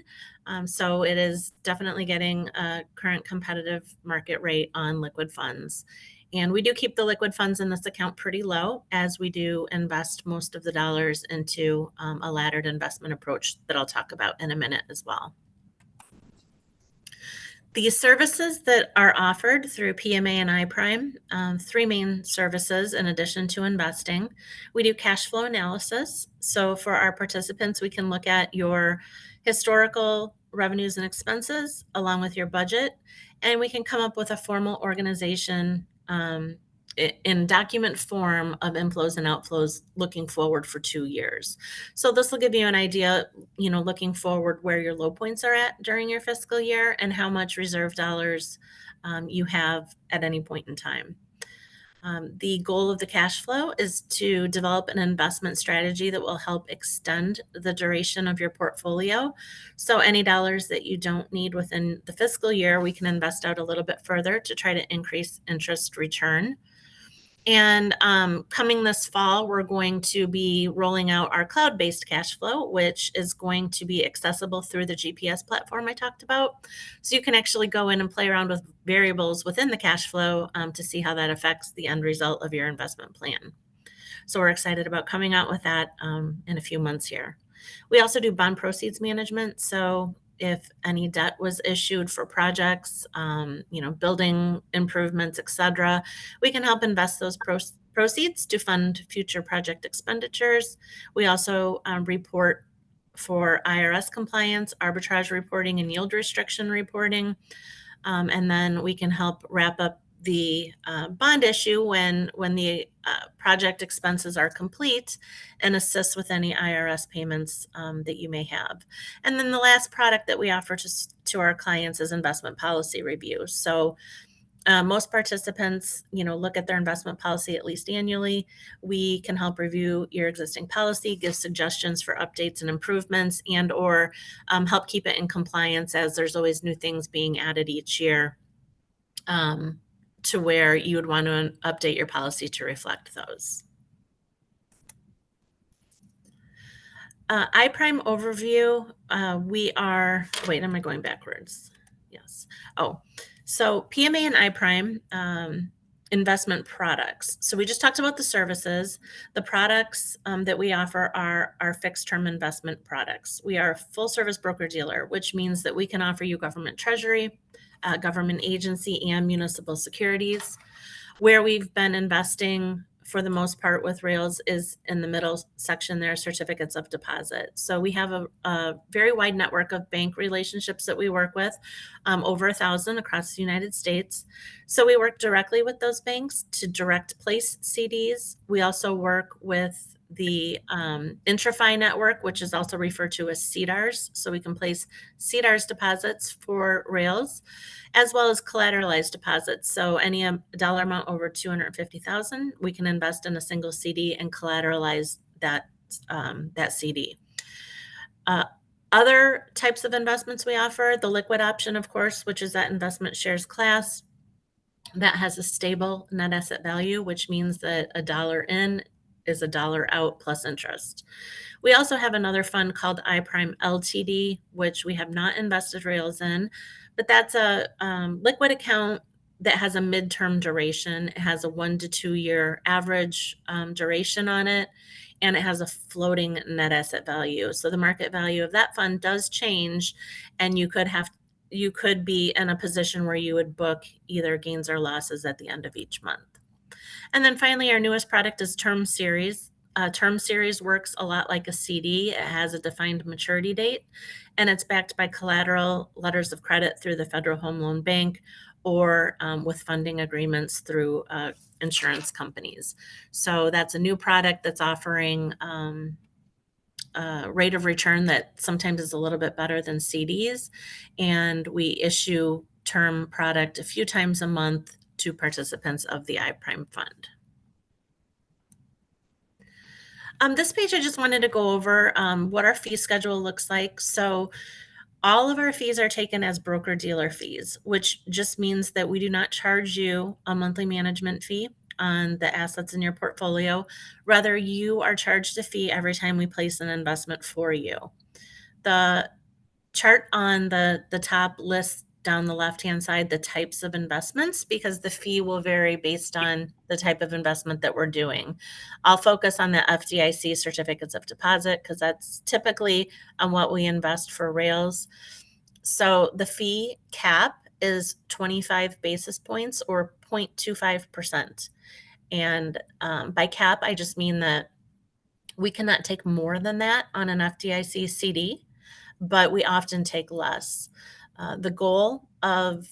So it is definitely getting a current competitive market rate on liquid funds. And we do keep the liquid funds in this account pretty low, as we do invest most of the dollars into a laddered investment approach that I'll talk about in a minute as well. The services that are offered through PMA and iPrime, 3 main services in addition to investing. We do cash flow analysis. So for our participants, we can look at your historical revenues and expenses along with your budget, and we can come up with a formal organization in document form of inflows and outflows looking forward for 2 years. So this will give you an idea, looking forward, where your low points are at during your fiscal year and how much reserve dollars you have at any point in time. The goal of the cash flow is to develop an investment strategy that will help extend the duration of your portfolio. So any dollars that you don't need within the fiscal year, we can invest out a little bit further to try to increase interest return. And coming this fall, we're going to be rolling out our cloud-based cash flow, which is going to be accessible through the GPS platform I talked about. So you can actually go in and play around with variables within the cash flow to see how that affects the end result of your investment plan. So we're excited about coming out with that in a few months here. We also do bond proceeds management. So if any debt was issued for projects, building improvements, etc., we can help invest those proceeds to fund future project expenditures. We also report for IRS compliance, arbitrage reporting, and yield restriction reporting. And then we can help wrap up the bond issue when the project expenses are complete and assist with any IRS payments that you may have. And then the last product that we offer to our clients is investment policy review. So most participants, look at their investment policy at least annually. We can help review your existing policy, give suggestions for updates and improvements, and or help keep it in compliance, as there's always new things being added each year to where you would want to update your policy to reflect those. iPrime overview, wait, am I going backwards? Yes. Oh, so PMA and iPrime investment products. So we just talked about the services. The products that we offer are our fixed term investment products. We are a full service broker dealer, which means that we can offer you government treasury, government agency, and municipal securities. Where we've been investing for the most part with Rails is in the middle section there, certificates of deposit. So we have a very wide network of bank relationships that we work with, over 1,000 across the United States. So we work directly with those banks to direct place CDs. We also work with the IntraFi network, which is also referred to as CDARS. So we can place CDARS deposits for Rails, as well as collateralized deposits. So any dollar amount over 250,000, we can invest in a single CD and collateralize that CD. Other types of investments we offer, the liquid option, of course, which is that investment shares class that has a stable net asset value, which means that a dollar in is a dollar out plus interest. We also have another fund called iPrime LTD, which we have not invested Rails in, but that's a liquid account that has a midterm duration. It has a 1 to 2 year average duration on it, and it has a floating net asset value. So the market value of that fund does change, and you could be in a position where you would book either gains or losses at the end of each month. And then finally, our newest product is Term Series. Term Series works a lot like a CD. It has a defined maturity date, and it's backed by collateral letters of credit through the Federal Home Loan Bank or with funding agreements through insurance companies. So that's a new product that's offering a rate of return that sometimes is a little bit better than CDs. And we issue term product a few times a month to participants of the iPrime Fund. This page, I just wanted to go over what our fee schedule looks like. So all of our fees are taken as broker-dealer fees, which just means that we do not charge you a monthly management fee on the assets in your portfolio. Rather, you are charged a fee every time we place an investment for you. The chart on the top lists down the left-hand side the types of investments, because the fee will vary based on the type of investment that we're doing. I'll focus on the FDIC certificates of deposit because that's typically on what we invest for Rails. So the fee cap is 25 basis points or 0.25%. And by cap, I just mean that we cannot take more than that on an FDIC CD, but we often take less. The goal of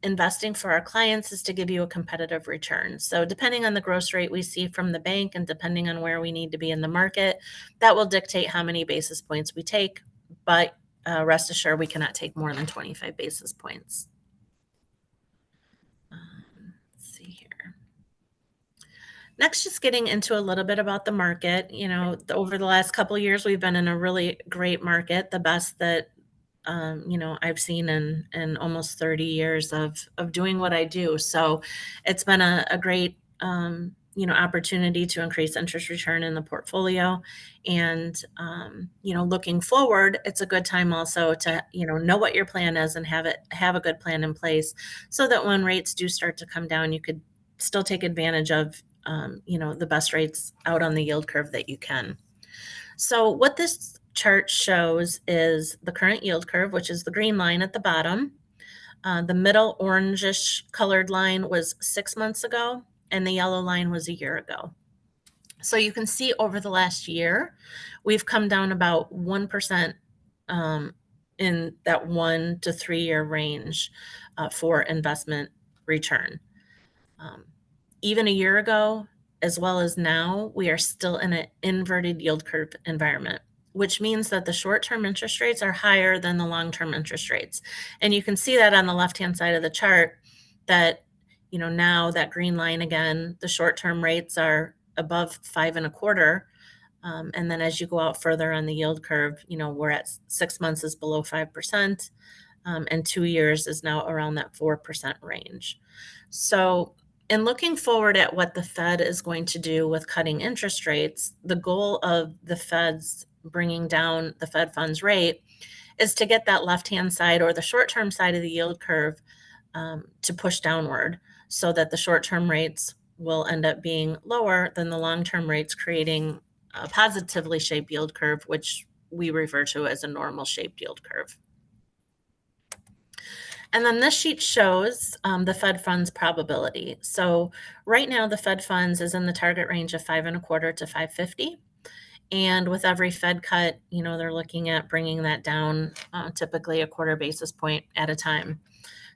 investing for our clients is to give you a competitive return. So depending on the gross rate we see from the bank and depending on where we need to be in the market, that will dictate how many basis points we take. But rest assured, we cannot take more than 25 basis points. Let's see here. Next, just getting into a little bit about the market. Over the last couple of years, we've been in a really great market, the best that I've seen in almost 30 years of doing what I do. So it's been a great, opportunity to increase interest return in the portfolio. And, looking forward, it's a good time also to, know what your plan is and have a good plan in place so that when rates do start to come down, you could still take advantage of, the best rates out on the yield curve that you can. So what this chart shows is the current yield curve, which is the green line at the bottom. The middle orangish colored line was 6 months ago, and the yellow line was a year ago. So you can see over the last year, we've come down about 1% in that 1 to 3 year range for investment return. even a year ago, as well as now, we are still in an inverted yield curve environment, which means that the short-term interest rates are higher than the long-term interest rates. And you can see that on the left-hand side of the chart that, now that green line again, the short-term rates are above 5.25. And then as you go out further on the yield curve, we're at 6 months is below 5%, and 2 years is now around that 4% range. So in looking forward at what the Fed is going to do with cutting interest rates, the goal of the Fed's bringing down the Fed funds rate is to get that left-hand side or the short-term side of the yield curve to push downward so that the short-term rates will end up being lower than the long-term rates, creating a positively shaped yield curve, which we refer to as a normal shaped yield curve. And then this sheet shows the Fed funds probability. So right now the Fed funds is in the target range of 5.25 to 5.50. And with every Fed cut, they're looking at bringing that down typically a quarter basis point at a time.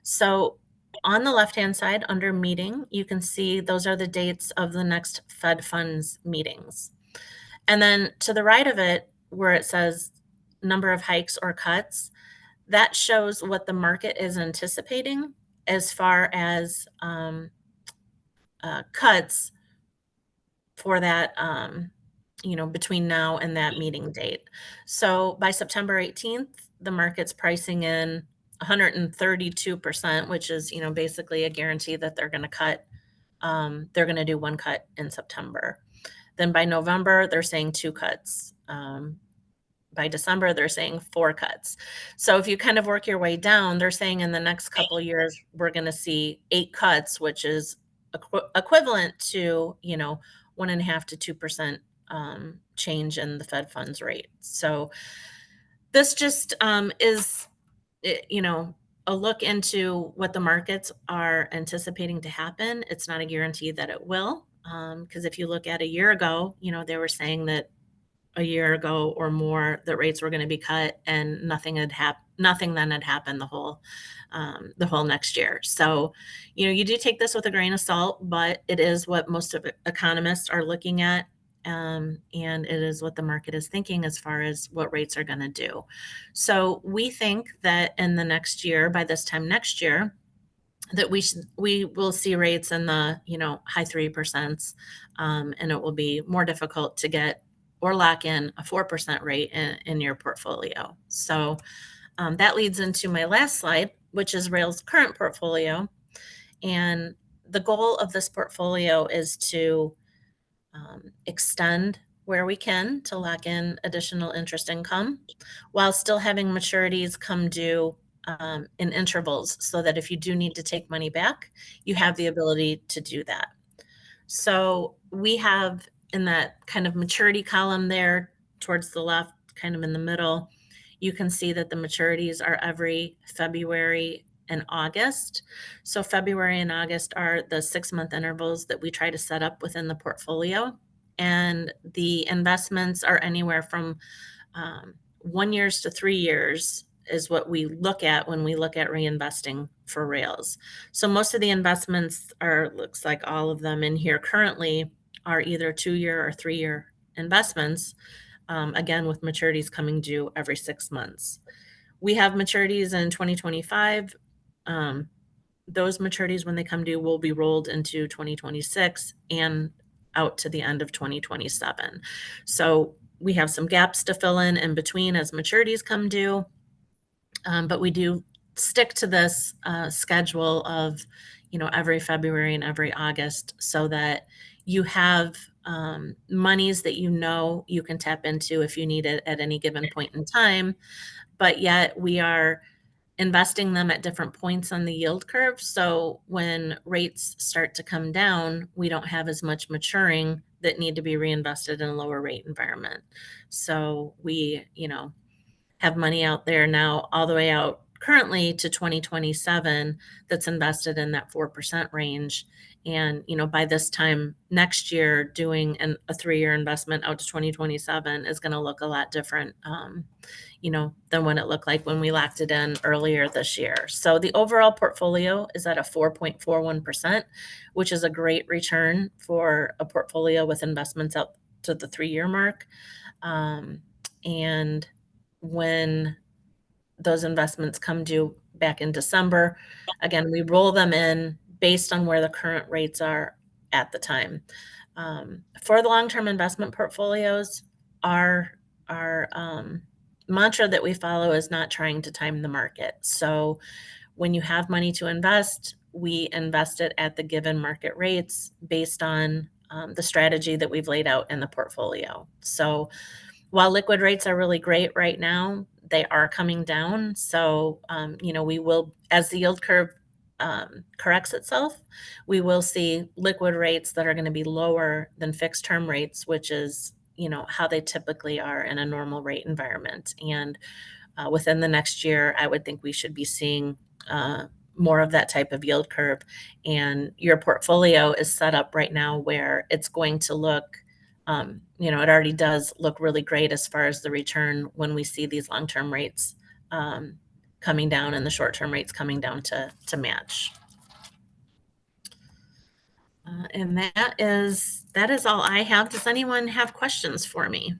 So on the left-hand side under meeting, you can see those are the dates of the next Fed funds meetings. And then to the right of it, where it says number of hikes or cuts, that shows what the market is anticipating as far as cuts for that, between now and that meeting date. So by September 18th, the market's pricing in 132%, which is, basically a guarantee that they're going to cut. They're going to do one cut in September. Then by November, they're saying 2 cuts. By December, they're saying 4 cuts. So if you kind of work your way down, they're saying in the next couple of years, we're going to see 8 cuts, which is equivalent to, 1.5 to 2% change in the Fed funds rate. So this just is, a look into what the markets are anticipating to happen. It's not a guarantee that it will, because if you look at a year ago, they were saying that a year ago or more that rates were going to be cut and nothing then had happened the whole next year. So, you do take this with a grain of salt, but it is what most of economists are looking at. And it is what the market is thinking as far as what rates are going to do. So we think that in the next year, by this time next year, that we will see rates in the, high 3%, and it will be more difficult to get or lock in a 4% rate in your portfolio. So that leads into my last slide, which is Rail's current portfolio. And the goal of this portfolio is to extend where we can to lock in additional interest income while still having maturities come due in intervals so that if you do need to take money back, you have the ability to do that. So we have in that kind of maturity column there towards the left, kind of in the middle, you can see that the maturities are every February and August. So February and August are the 6-month intervals that we try to set up within the portfolio. And the investments are anywhere from 1 year to 3 years is what we look at when we look at reinvesting for Rails. So most of the investments looks like all of them in here currently are either 2-year or 3-year investments, again, with maturities coming due every 6 months. We have maturities in 2025. Those maturities, when they come due, will be rolled into 2026 and out to the end of 2027. So we have some gaps to fill in between as maturities come due, but we do stick to this schedule of, every February and every August so that you have monies that you can tap into if you need it at any given point in time, but yet we are investing them at different points on the yield curve. So when rates start to come down, we don't have as much maturing that need to be reinvested in a lower rate environment. So we, have money out there now all the way out currently to 2027 that's invested in that 4% range. And, by this time next year, doing a 3-year investment out to 2027 is going to look a lot different, than what it looked like when we locked it in earlier this year. So the overall portfolio is at a 4.41%, which is a great return for a portfolio with investments up to the 3-year mark. And when those investments come due back in December, again, we roll them in based on where the current rates are at the time. For the long-term investment portfolios, our mantra that we follow is not trying to time the market. So when you have money to invest, we invest it at the given market rates based on the strategy that we've laid out in the portfolio. So while liquid rates are really great right now, they are coming down. So, we will, as the yield curve corrects itself, we will see liquid rates that are going to be lower than fixed term rates, which is, how they typically are in a normal rate environment. And within the next year, I would think we should be seeing more of that type of yield curve. And your portfolio is set up right now where it's going to look, it already does look really great as far as the return when we see these long-term rates coming down and the short-term rates coming down to match. And that is all I have. Does anyone have questions for me?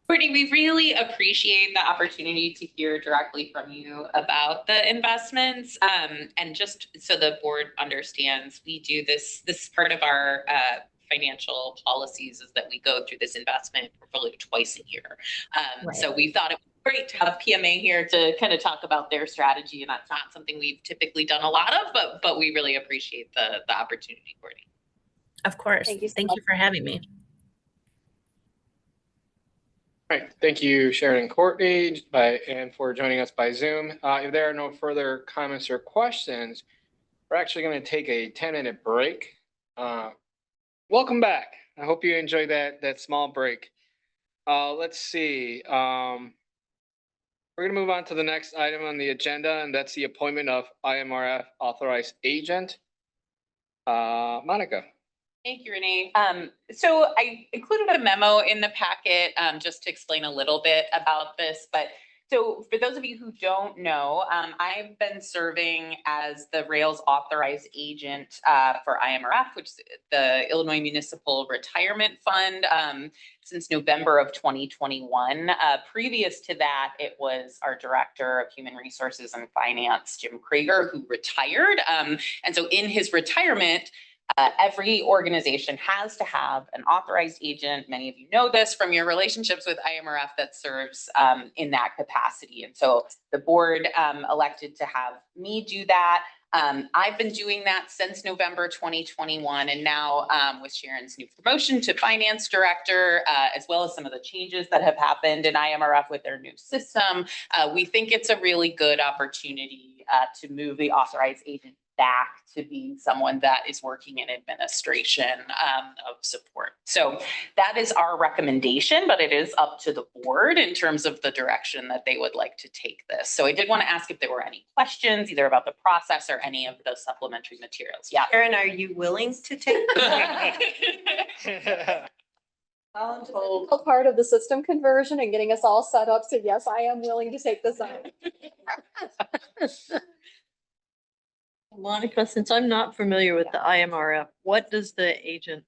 Courtney, we really appreciate the opportunity to hear directly from you about the investments. And just so the board understands, we do this part of our financial policies is that we go through this investment portfolio twice a year. Right. So we thought it was great to have PMA here to kind of talk about their strategy. And that's not something we've typically done a lot of, but we really appreciate the opportunity, Courtney. Of course. Thank you so Thank much. you for having me. All right, thank you, Sharon and Courtney, and for joining us by Zoom. If there are no further comments or questions, we're actually going to take a 10-minute break. Welcome back. I hope you enjoyed that small break. Let's see. We're going to move on to the next item on the agenda, and that's the appointment of IMRF authorized agent. Monica. Thank you, Renee. So I included a memo in the packet just to explain a little bit about this. But so for those of you who don't know, I've been serving as the Rails authorized agent for IMRF, which is the Illinois Municipal Retirement Fund, since November of 2021. Previous to that, it was our Director of Human Resources and Finance, Jim Krager, who retired. And so in his retirement, every organization has to have an authorized agent. Many of you know this from your relationships with IMRF that serves in that capacity. And so the board elected to have me do that. I've been doing that since November 2021. And now with Sharon's new promotion to finance director, as well as some of the changes that have happened in IMRF with their new system, we think it's a really good opportunity to move the authorized agent back to being someone that is working in administration of support. So that is our recommendation, but it is up to the board in terms of the direction that they would like to take this. So I did want to ask if there were any questions, either about the process or any of the supplementary materials. Yeah. Sharon, are you willing to take? Difficult part of the system conversion and getting us all set up. So yes, I am willing to take this on. Monica, since I'm not familiar with the IMRF, what does the agent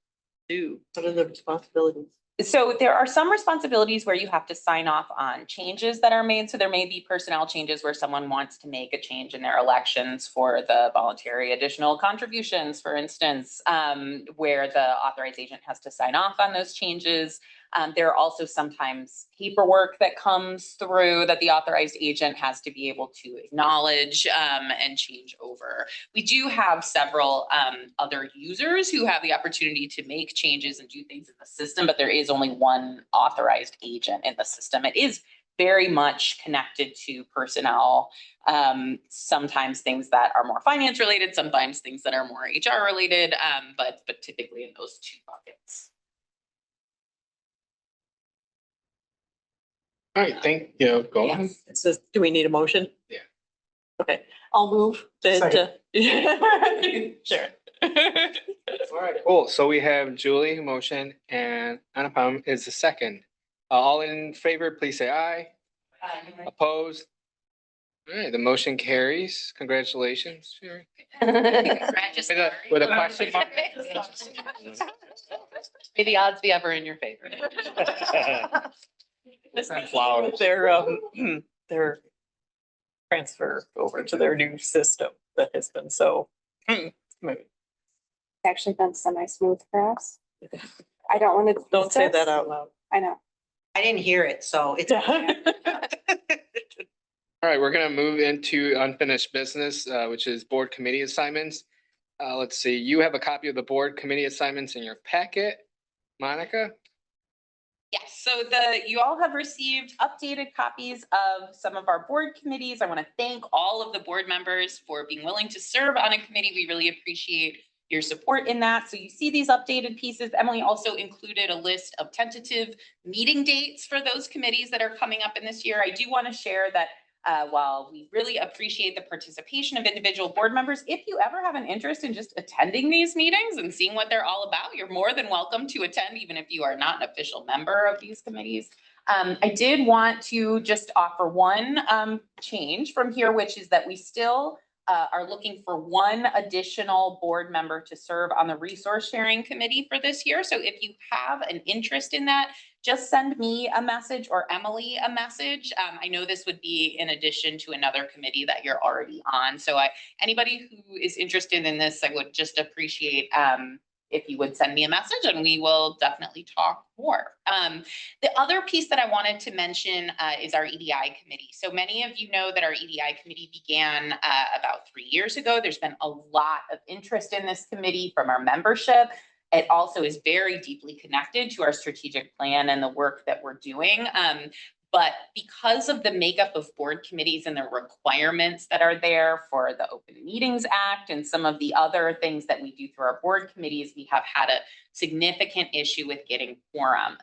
do? What are the responsibilities? So there are some responsibilities where you have to sign off on changes that are made. So there may be personnel changes where someone wants to make a change in their elections for the voluntary additional contributions, for instance, where the authorized agent has to sign off on those changes. There are also sometimes paperwork that comes through that the authorized agent has to be able to acknowledge and change over. We do have several other users who have the opportunity to make changes and do things in the system, but there is only one authorized agent in the system. It is very much connected to personnel. Sometimes things that are more finance related, sometimes things that are more HR related, but typically in those two buckets. All right, thank you. Go on. It says, do we need a motion? Yeah. Okay, I'll move that. Sure. All right, cool. So we have Julie, motion, and Anupam is the second. All in favor, please say aye. Opposed? All right, the motion carries. Congratulations, Sherry. With a question mark. May the odds be ever in your favor. Flowers. Their transfer over to their new system that has been so smooth. Actually been semi-smooth for us. I don't want to. Don't say that out loud. I know. I didn't hear it, so it's. All right, we're gonna move into unfinished business, which is board committee assignments. Let's see, you have a copy of the board committee assignments in your packet. Monica? Yes, so you all have received updated copies of some of our board committees. I want to thank all of the board members for being willing to serve on a committee. We really appreciate your support in that. So you see these updated pieces. Emily also included a list of tentative meeting dates for those committees that are coming up in this year. I do want to share that while we really appreciate the participation of individual board members, if you ever have an interest in just attending these meetings and seeing what they're all about, you're more than welcome to attend, even if you are not an official member of these committees. I did want to just offer one change from here, which is that we still are looking for one additional board member to serve on the resource sharing committee for this year. So if you have an interest in that, just send me a message or Emily a message. I know this would be in addition to another committee that you're already on. So anybody who is interested in this, I would just appreciate if you would send me a message and we will definitely talk more. The other piece that I wanted to mention is our EDI committee. So many of you know that our EDI committee began about 3 years ago. There's been a lot of interest in this committee from our membership. It also is very deeply connected to our strategic plan and the work that we're doing. But because of the makeup of board committees and the requirements that are there for the Open Meetings Act and some of the other things that we do through our board committees, we have had a significant issue with getting quorum.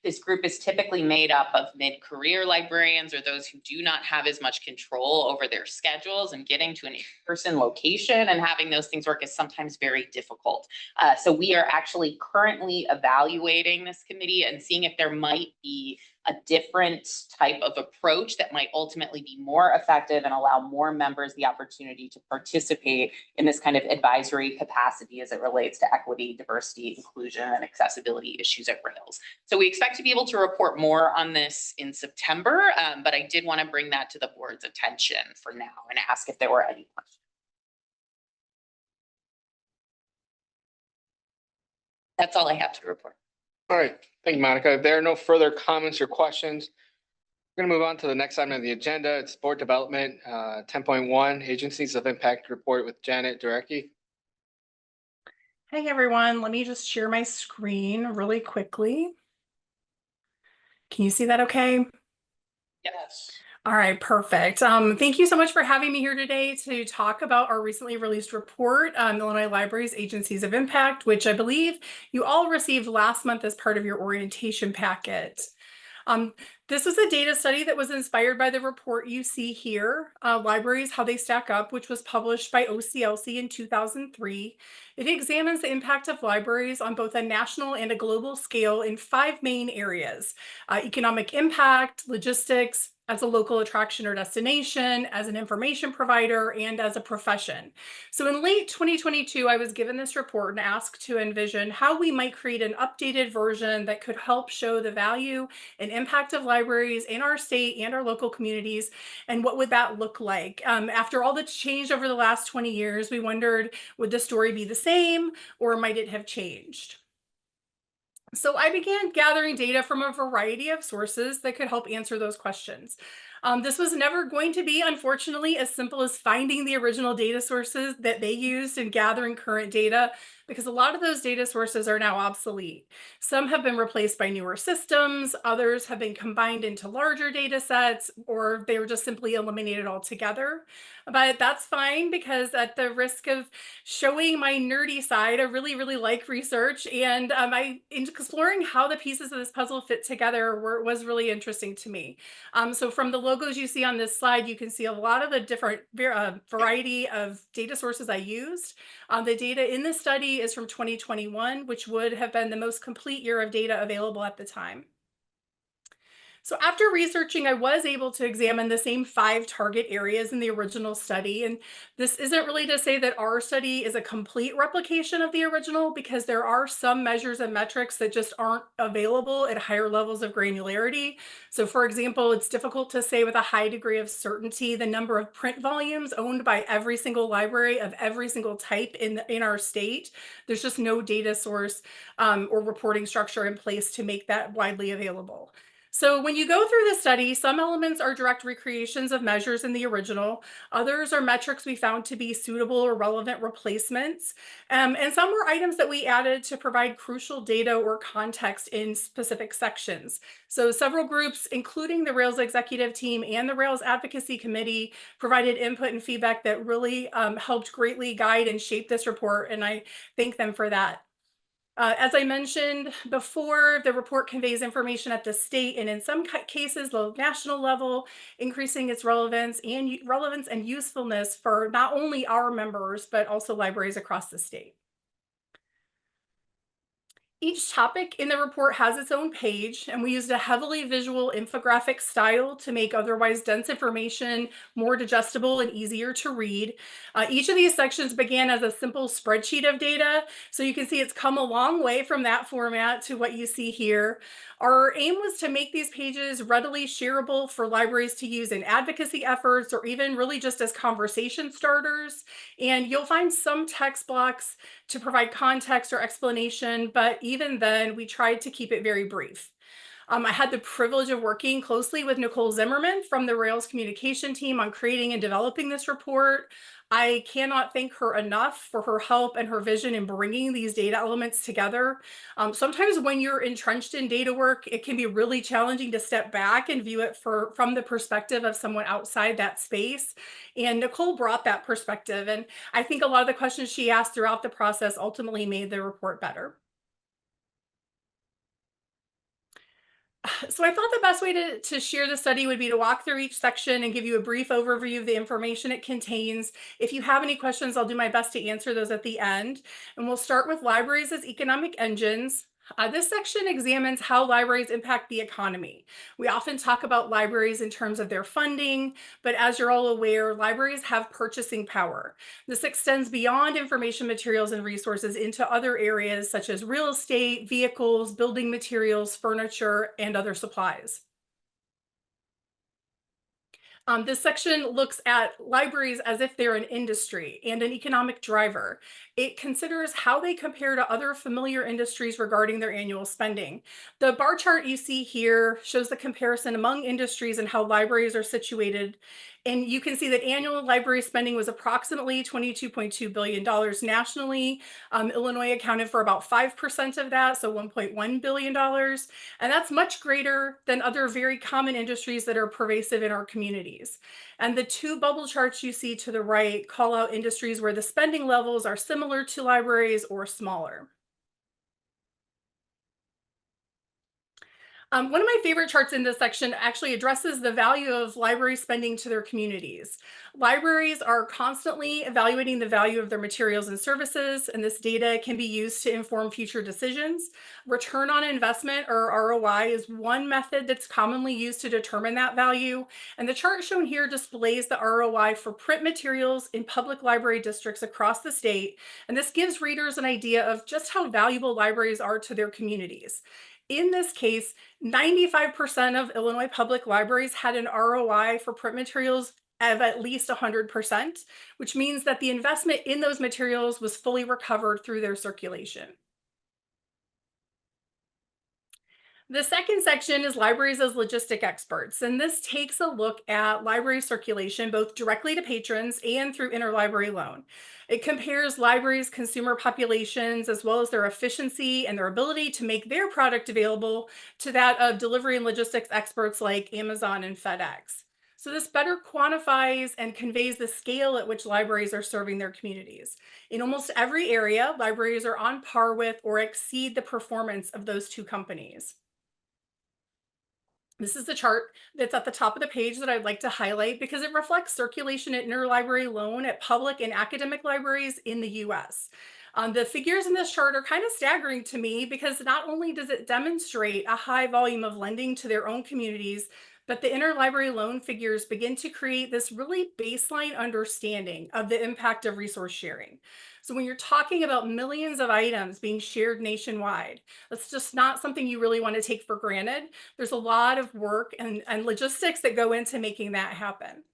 This group is typically made up of mid-career librarians or those who do not have as much control over their schedules, and getting to an in-person location and having those things work is sometimes very difficult. So we are actually currently evaluating this committee and seeing if there might be a different type of approach that might ultimately be more effective and allow more members the opportunity to participate in this kind of advisory capacity as it relates to equity, diversity, inclusion, and accessibility issues at Rails. So we expect to be able to report more on this in September, but I did want to bring that to the board's attention for now and ask if there were any questions. That's all I have to report. All right, thank you, Monica. If there are no further comments or questions, we're gonna move on to the next item of the agenda. It's board development, 10.1, Agencies of Impact Report with Janet Durecki. Hey everyone, let me just share my screen really quickly. Can you see that okay? Yes. All right, perfect. Thank you so much for having me here today to talk about our recently released report on Illinois Libraries Agencies of Impact, which I believe you all received last month as part of your orientation packet. This was a data study that was inspired by the report you see here, Libraries, How They Stack Up, which was published by OCLC in 2003. It examines the impact of libraries on both a national and a global scale in 5 main areas: economic impact, logistics, as a local attraction or destination, as an information provider, and as a profession. So in late 2022, I was given this report and asked to envision how we might create an updated version that could help show the value and impact of libraries in our state and our local communities, and what would that look like? After all that's changed over the last 20 years, we wondered, would the story be the same or might it have changed? So I began gathering data from a variety of sources that could help answer those questions. This was never going to be, unfortunately, as simple as finding the original data sources that they used and gathering current data, because a lot of those data sources are now obsolete. Some have been replaced by newer systems, others have been combined into larger data sets, or they were just simply eliminated altogether. But that's fine, because at the risk of showing my nerdy side, I really like research, and exploring how the pieces of this puzzle fit together was really interesting to me. So from the logos you see on this slide, you can see a lot of the different variety of data sources I used. The data in this study is from 2021, which would have been the most complete year of data available at the time. So after researching, I was able to examine the same 5 target areas in the original study. And this isn't really to say that our study is a complete replication of the original, because there are some measures and metrics that just aren't available at higher levels of granularity. So for example, it's difficult to say with a high degree of certainty the number of print volumes owned by every single library of every single type in our state. There's just no data source or reporting structure in place to make that widely available. So when you go through the study, some elements are direct recreations of measures in the original. Others are metrics we found to be suitable or relevant replacements. And some were items that we added to provide crucial data or context in specific sections. So several groups, including the Rails executive team and the Rails advocacy committee, provided input and feedback that really helped greatly guide and shape this report, and I thank them for that. As I mentioned before, the report conveys information at the state and in some cases the national level, increasing its relevance and usefulness for not only our members, but also libraries across the state. Each topic in the report has its own page, and we used a heavily visual infographic style to make otherwise dense information more digestible and easier to read. Each of these sections began as a simple spreadsheet of data, so you can see it's come a long way from that format to what you see here. Our aim was to make these pages readily shareable for libraries to use in advocacy efforts, or even really just as conversation starters. And you'll find some text blocks to provide context or explanation, but even then we tried to keep it very brief. I had the privilege of working closely with Nicole Zimmerman from the Rails communication team on creating and developing this report. I cannot thank her enough for her help and her vision in bringing these data elements together. Sometimes when you're entrenched in data work, it can be really challenging to step back and view it from the perspective of someone outside that space. And Nicole brought that perspective. And I think a lot of the questions she asked throughout the process ultimately made the report better. So I thought the best way to share the study would be to walk through each section and give you a brief overview of the information it contains. If you have any questions, I'll do my best to answer those at the end. And we'll start with libraries as economic engines. This section examines how libraries impact the economy. We often talk about libraries in terms of their funding, but as you're all aware, libraries have purchasing power. This extends beyond information materials and resources into other areas such as real estate, vehicles, building materials, furniture, and other supplies. This section looks at libraries as if they're an industry and an economic driver. It considers how they compare to other familiar industries regarding their annual spending. The bar chart you see here shows the comparison among industries and how libraries are situated. And you can see that annual library spending was approximately $22.2 billion nationally. Illinois accounted for about 5% of that, so $1.1 billion. And that's much greater than other very common industries that are pervasive in our communities. And the 2 bubble charts you see to the right call out industries where the spending levels are similar to libraries or smaller. One of my favorite charts in this section actually addresses the value of library spending to their communities. Libraries are constantly evaluating the value of their materials and services, and this data can be used to inform future decisions. Return on investment, or ROI, is one method that's commonly used to determine that value. And the chart shown here displays the ROI for print materials in public library districts across the state. And this gives readers an idea of just how valuable libraries are to their communities. In this case, 95% of Illinois public libraries had an ROI for print materials of at least 100%, which means that the investment in those materials was fully recovered through their circulation. The second section is libraries as logistic experts, and this takes a look at library circulation, both directly to patrons and through interlibrary loan. It compares libraries' consumer populations as well as their efficiency and their ability to make their product available to that of delivery and logistics experts like Amazon and FedEx. So this better quantifies and conveys the scale at which libraries are serving their communities. In almost every area, libraries are on par with or exceed the performance of those two companies. This is the chart that's at the top of the page that I'd like to highlight because it reflects circulation at interlibrary loan at public and academic libraries in the US. The figures in this chart are kind of staggering to me because not only does it demonstrate a high volume of lending to their own communities, but the interlibrary loan figures begin to create this really baseline understanding of the impact of resource sharing. So when you're talking about millions of items being shared nationwide, that's just not something you really want to take for granted. There's a lot of work and logistics that go into making that happen.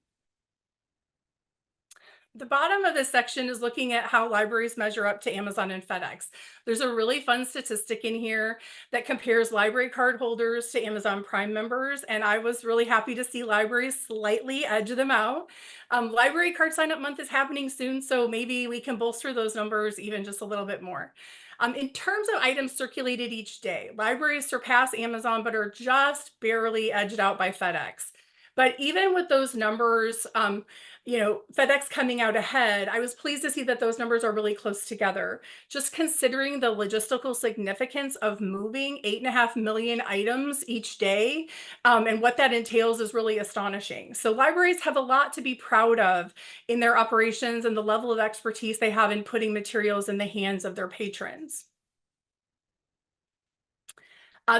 The bottom of this section is looking at how libraries measure up to Amazon and FedEx. There's a really fun statistic in here that compares library card holders to Amazon Prime members, and I was really happy to see libraries slightly edge them out. Library card sign up month is happening soon, so maybe we can bolster those numbers even just a little bit more. In terms of items circulated each day, libraries surpass Amazon, but are just barely edged out by FedEx. But even with those numbers, FedEx coming out ahead, I was pleased to see that those numbers are really close together. Just considering the logistical significance of moving 8.5 million items each day and what that entails is really astonishing. So libraries have a lot to be proud of in their operations and the level of expertise they have in putting materials in the hands of their patrons.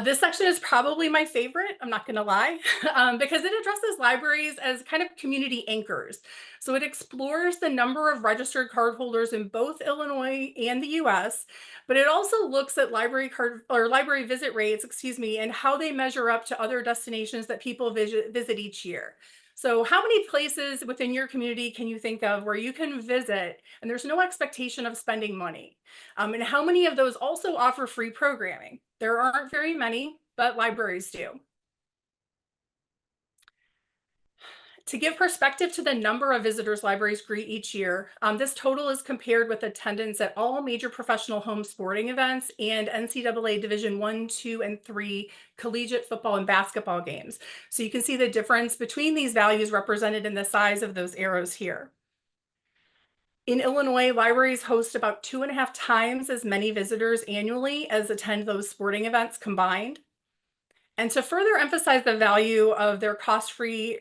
This section is probably my favorite, I'm not going to lie, because it addresses libraries as kind of community anchors. So it explores the number of registered cardholders in both Illinois and the US, but it also looks at library visit rates, and how they measure up to other destinations that people visit each year. So how many places within your community can you think of where you can visit and there's no expectation of spending money? And how many of those also offer free programming? There aren't very many, but libraries do. To give perspective to the number of visitors libraries greet each year, this total is compared with attendance at all major professional home sporting events and NCAA Division I, II, and III collegiate football and basketball games. So you can see the difference between these values represented in the size of those arrows here. In Illinois, libraries host about 2.5 times as many visitors annually as attend those sporting events combined. And to further emphasize the value of their cost-free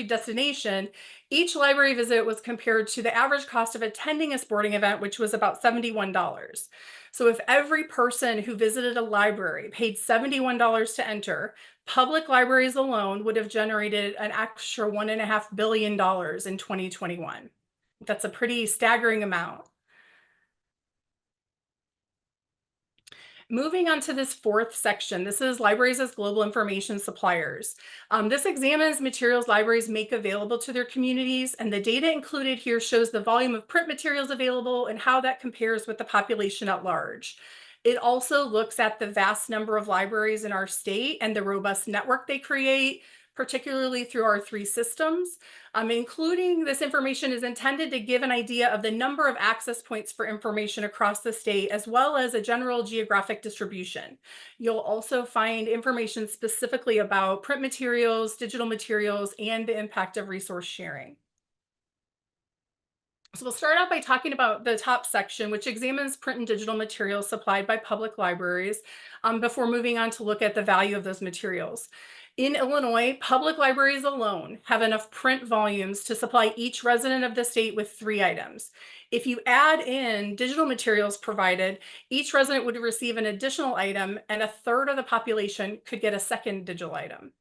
destination, each library visit was compared to the average cost of attending a sporting event, which was about $71. So if every person who visited a library paid $71 to enter, public libraries alone would have generated an extra $1.5 billion in 2021. That's a pretty staggering amount. Moving on to this fourth section, this is libraries as global information suppliers. This examines materials libraries make available to their communities, and the data included here shows the volume of print materials available and how that compares with the population at large. It also looks at the vast number of libraries in our state and the robust network they create, particularly through our 3 systems. Including this information is intended to give an idea of the number of access points for information across the state, as well as a general geographic distribution. You'll also find information specifically about print materials, digital materials, and the impact of resource sharing. So we'll start out by talking about the top section, which examines print and digital materials supplied by public libraries, before moving on to look at the value of those materials. In Illinois, public libraries alone have enough print volumes to supply each resident of the state with 3 items. If you add in digital materials provided, each resident would receive an additional item, and 1/3 of the population could get a second digital item.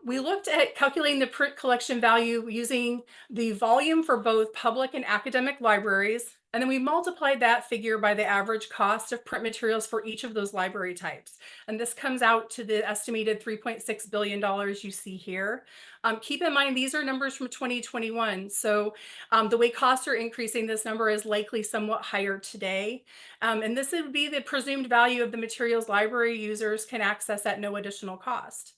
We looked at calculating the print collection value using the volume for both public and academic libraries And then we multiplied that figure by the average cost of print materials for each of those library types. And this comes out to the estimated $3.6 billion you see here. Keep in mind, these are numbers from 2021. So the way costs are increasing, this number is likely somewhat higher today. And this would be the presumed value of the materials library users can access at no additional cost.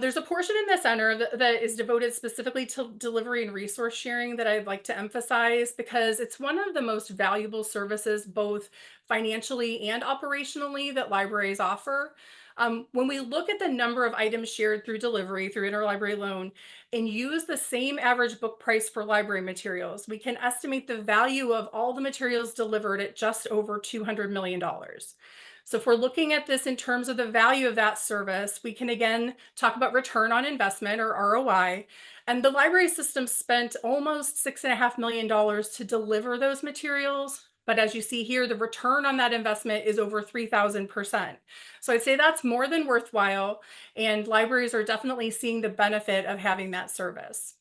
There's a portion in the center that is devoted specifically to delivery and resource sharing that I'd like to emphasize because it's one of the most valuable services, both financially and operationally, that libraries offer. When we look at the number of items shared through delivery, through interlibrary loan, and use the same average book price for library materials, we can estimate the value of all the materials delivered at just over $200 million. So if we're looking at this in terms of the value of that service, we can again talk about return on investment or ROI. And the library system spent almost $6.5 million to deliver those materials. But as you see here, the return on that investment is over 3,000%. So I'd say that's more than worthwhile. And libraries are definitely seeing the benefit of having that service.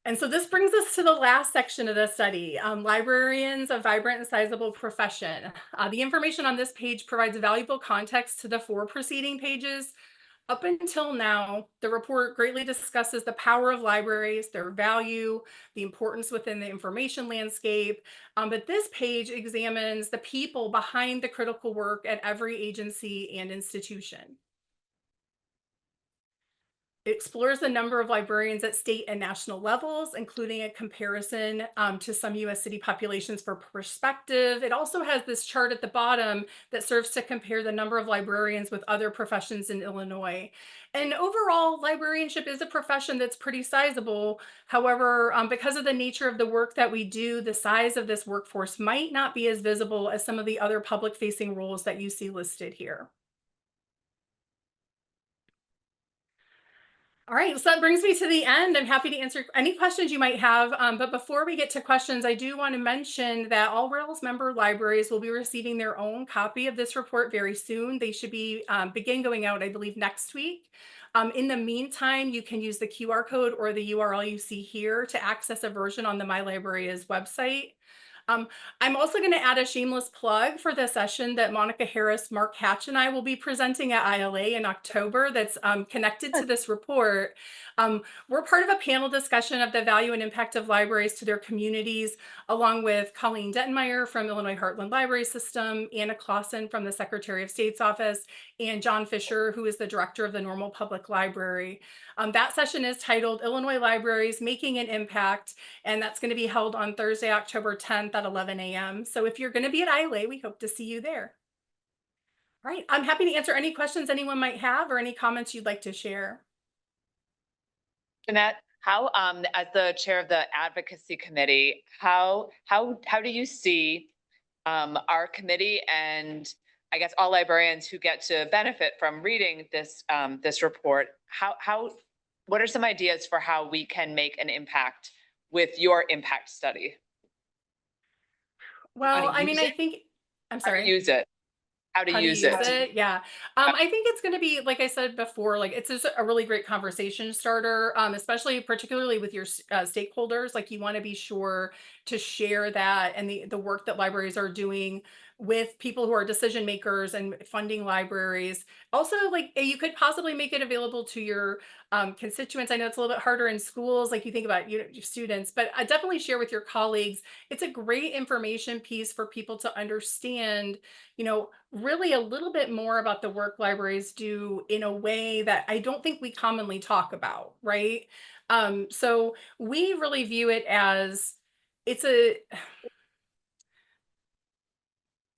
And so this brings us to the last section of the study, librarians, a vibrant and sizable profession. The information on this page provides valuable context to the 4 preceding pages. Up until now, the report greatly discusses the power of libraries, their value, the importance within the information landscape. But this page examines the people behind the critical work at every agency and institution. It explores the number of librarians at state and national levels, including a comparison to some US city populations for perspective. It also has this chart at the bottom that serves to compare the number of librarians with other professions in Illinois. And overall, librarianship is a profession that's pretty sizable. However, because of the nature of the work that we do, the size of this workforce might not be as visible as some of the other public-facing roles that you see listed here. All right, so that brings me to the end. I'm happy to answer any questions you might have. But before we get to questions, I do want to mention that all Rails member libraries will be receiving their own copy of this report very soon. They should be begin going out, I believe, next week. In the meantime, you can use the QR code or the URL you see here to access a version on the My Library Is website. I'm also going to add a shameless plug for the session that Monica Harris, Mark Hatch, and I will be presenting at ILA in October that's connected to this report. We're part of a panel discussion of the value and impact of libraries to their communities, along with Colleen Dettenmeyer from Illinois Heartland Library System, Anna Clausen from the Secretary of State's office, and John Fisher, who is the director of the Normal Public Library. That session is titled Illinois Libraries Making an Impact, and that's going to be held on Thursday, October 10th at 11 a.m. So if you're going to be at ILA, we hope to see you there. All right, I'm happy to answer any questions anyone might have or any comments you'd like to share. Jeanette, how, as the chair of the advocacy committee, how do you see our committee and I guess all librarians who get to benefit from reading this this report, what are some ideas for how we can make an impact with your impact study? Well, I mean, I think, I'm sorry. How to use it. How to use it. Yeah. I think it's going to be, like I said before, like it's just a really great conversation starter, especially particularly with your stakeholders. Like you want to be sure to share that and the work that libraries are doing with people who are decision makers and funding libraries. Also, like you could possibly make it available to your constituents. I know it's a little bit harder in schools, like you think about your students, but I definitely share with your colleagues. It's a great information piece for people to understand, you know, really a little bit more about the work libraries do in a way that I don't think we commonly talk about, right? So we really view it as it's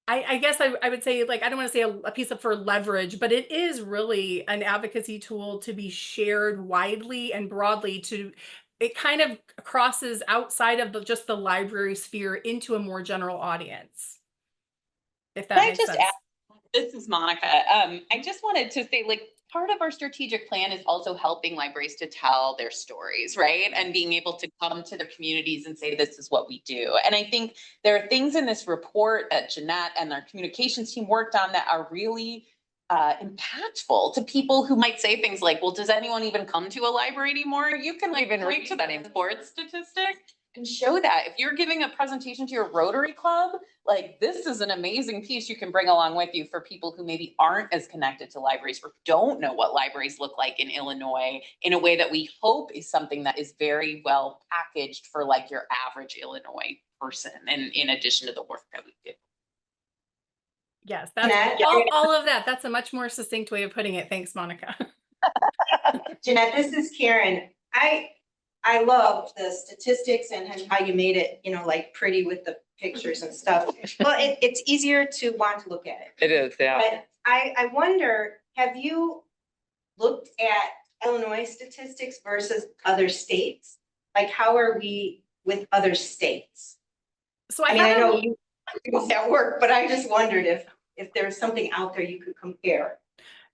I guess I would say, like, I don't want to say a piece of for leverage, but it is really an advocacy tool to be shared widely and broadly it kind of crosses outside of just the library sphere into a more general audience. If that makes sense. This is Monica. I just wanted to say, like, part of our strategic plan is also helping libraries to tell their stories, right? And being able to come to their communities and say, this is what we do. And I think there are things in this report that Jeanette and our communications team worked on that are really impactful to people who might say things like, well, does anyone even come to a library anymore? You can like Even point to read that them. sports statistic and show that. If you're giving a presentation to your Rotary Club, like this is an amazing piece you can bring along with you for people who maybe aren't as connected to libraries or don't know what libraries look like in Illinois in a way that we hope is something that is very well packaged for like your average Illinois person, and in addition to the work that we do. Yes, that's all of that. That's a much more succinct way of putting it. Thanks, Monica. Jeanette, this is Karen. I love the statistics and how you made it, like pretty with the pictures and stuff. Well, it's easier to want to look at it. It is, yeah. But I wonder, have you looked at Illinois statistics versus other states? Like, how are we with other states? So I mean, I know you do that work, but I just wondered if there's something out there you could compare.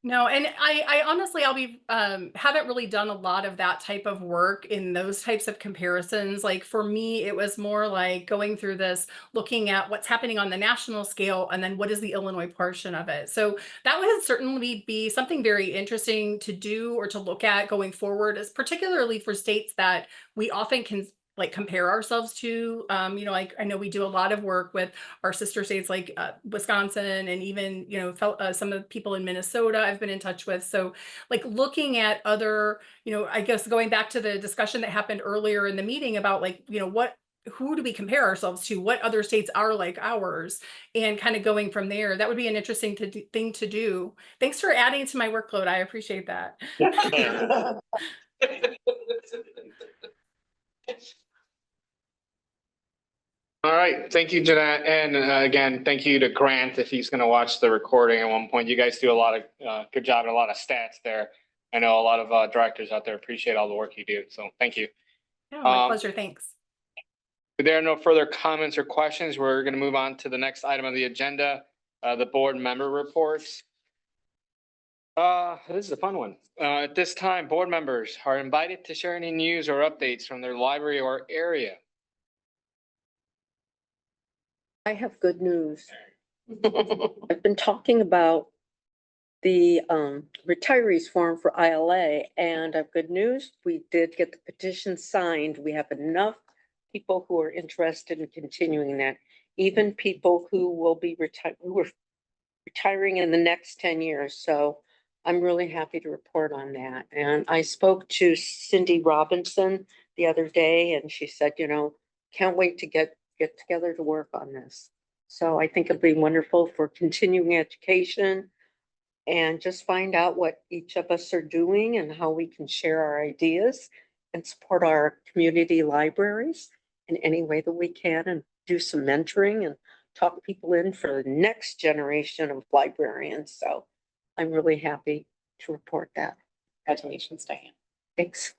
No, and I honestly, I'll be haven't really done a lot of that type of work in those types of comparisons. Like for me, it was more like going through this, looking at what's happening on the national scale, and then what is the Illinois portion of it. So that would certainly be something very interesting to do or to look at going forward, as particularly for states that we often can like compare ourselves to. Like I know we do a lot of work with our sister states like Wisconsin, and even, some of the people in Minnesota I've been in touch with. So like looking at other, I guess going back to the discussion that happened earlier in the meeting about like, who do we compare ourselves to? What other states are like ours? And kind of going from there. That would be an interesting thing to do. Thanks for adding to my workload. I appreciate that. All right, thank you, Jeanette. And again, thank you to Grant if he's going to watch the recording at one point. You guys do a lot of good job and a lot of stats there. I know a lot of directors out there appreciate all the work you do. So thank you. Yeah, my pleasure. Thanks. If there are no further comments or questions, we're going to move on to the next item of the agenda, the board member reports. This is a fun one. At this time, board members are invited to share any news or updates from their library or area. I have good news. I've been talking about the retirees forum for ILA, and I have good news. We did get the petition signed. We have enough people who are interested in continuing that, even people who will be retiring in the next 10 years. So I'm really happy to report on that. And I spoke to Cindy Robinson the other day, and she said, can't wait to get together to work on this. So I think it'll be wonderful for continuing education and just find out what each of us are doing and how we can share our ideas and support our community libraries in any way that we can, and do some mentoring and talk people in for the next generation of librarians. So I'm really happy to report that. Congratulations, Diane. Thanks.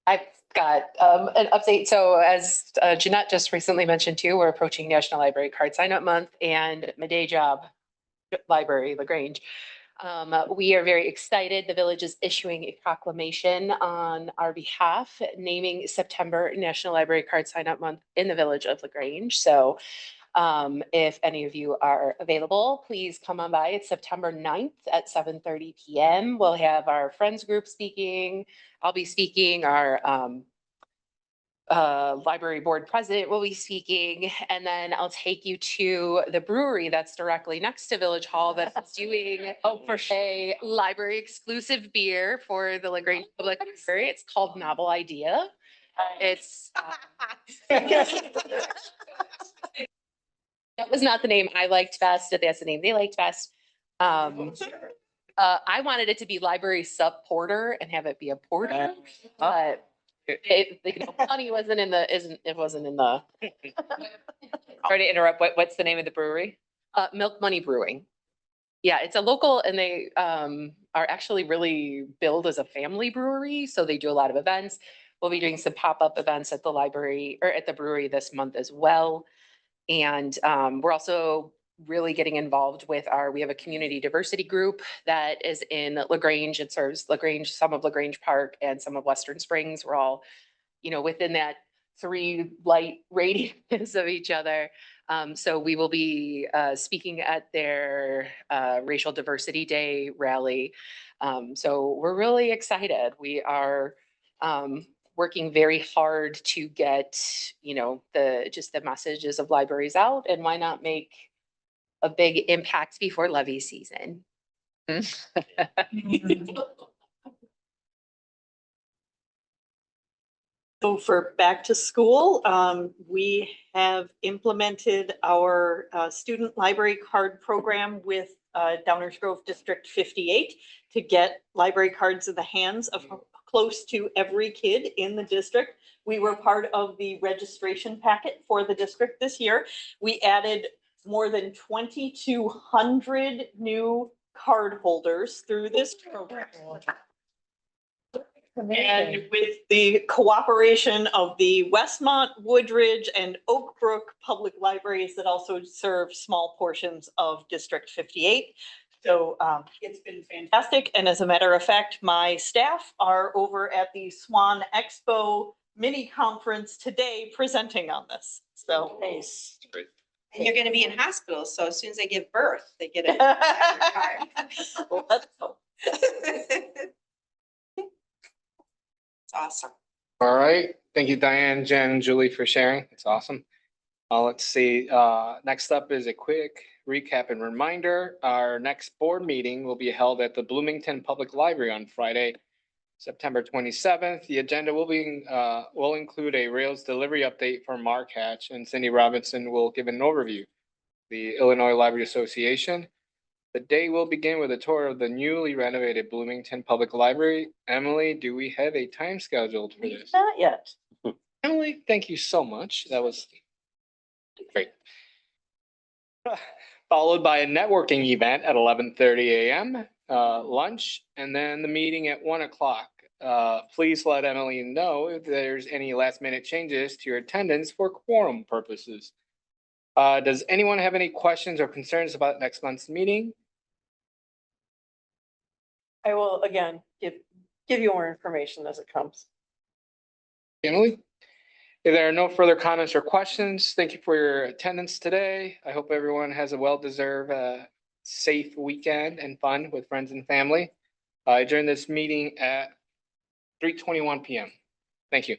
I've got an update. So as Jeanette just recently mentioned too, we're approaching National Library Card Sign Up Month, and my day job, Library LaGrange. We are very excited. The village is issuing a proclamation on our behalf, naming September National Library Card Sign Up Month in the village of LaGrange. So if any of you are available, please come on by. It's September 9th at 7:30 p.m. We'll have our friends group speaking. I'll be speaking. Our library board president will be speaking, and then I'll take you to the brewery that's directly next to Village Hall that's doing a library exclusive beer for the LaGrange Public Library. It's called Novel Idea. It's that was not the name I liked best. That's the name they liked best. I wanted it to be Library Sub Porter and have it be a porter, but money wasn't in the. Sorry to interrupt. What's the name of the brewery? Milk Money Brewing. Yeah, it's a local, and they are actually really billed as a family brewery. So they do a lot of events. We'll be doing some pop-up events at the library or at the brewery this month as well. And we're also really getting involved with we have a community diversity group that is in LaGrange. It serves LaGrange, some of LaGrange Park and some of Western Springs. We're all, within that 3 light radius of each other. So we will be speaking at their Racial Diversity Day rally. So we're really excited. We are working very hard to get, you know, just the messages of libraries out, and why not make a big impact before levy season? So for back to school, we have implemented our student library card program with Downers Grove District 58 to get library cards in the hands of close to every kid in the district. We were part of the registration packet for the district this year. We added more than 2,200 new card holders through this program. And with the cooperation of the Westmont, Woodridge, and Oak Brook public libraries that also serve small portions of District 58. So it's been fantastic. And as a matter of fact, my staff are over at the Swan Expo mini conference today presenting on this. So nice. Great. And you're gonna be in hospital, so as soon as they give birth, they get it. Well, let's hope. It's awesome. All right. Thank you, Diane, Jen, Julie, for sharing. It's awesome. Let's see. Next up is a quick recap and reminder. Our next board meeting will be held at the Bloomington Public Library on Friday, September 27th. The agenda will include a Rails delivery update from Mark Hatch, and Cindy Robinson will give an overview of the Illinois Library Association. The day will begin with a tour of the newly renovated Bloomington Public Library. Emily, do we have a time scheduled for this? Not yet. Emily, thank you so much. That was great. Followed by a networking event at 11:30 a.m., lunch, and then the meeting at 1 o'clock. Please let Emily know if there's any last minute changes to your attendance for quorum purposes. Does anyone have any questions or concerns about next month's meeting? I will, again, give you more information as it comes. Emily? If there are no further comments or questions, thank you for your attendance today. I hope everyone has a well-deserved, safe weekend and fun with friends and family. I adjourn this meeting at 3:21 p.m. Thank you.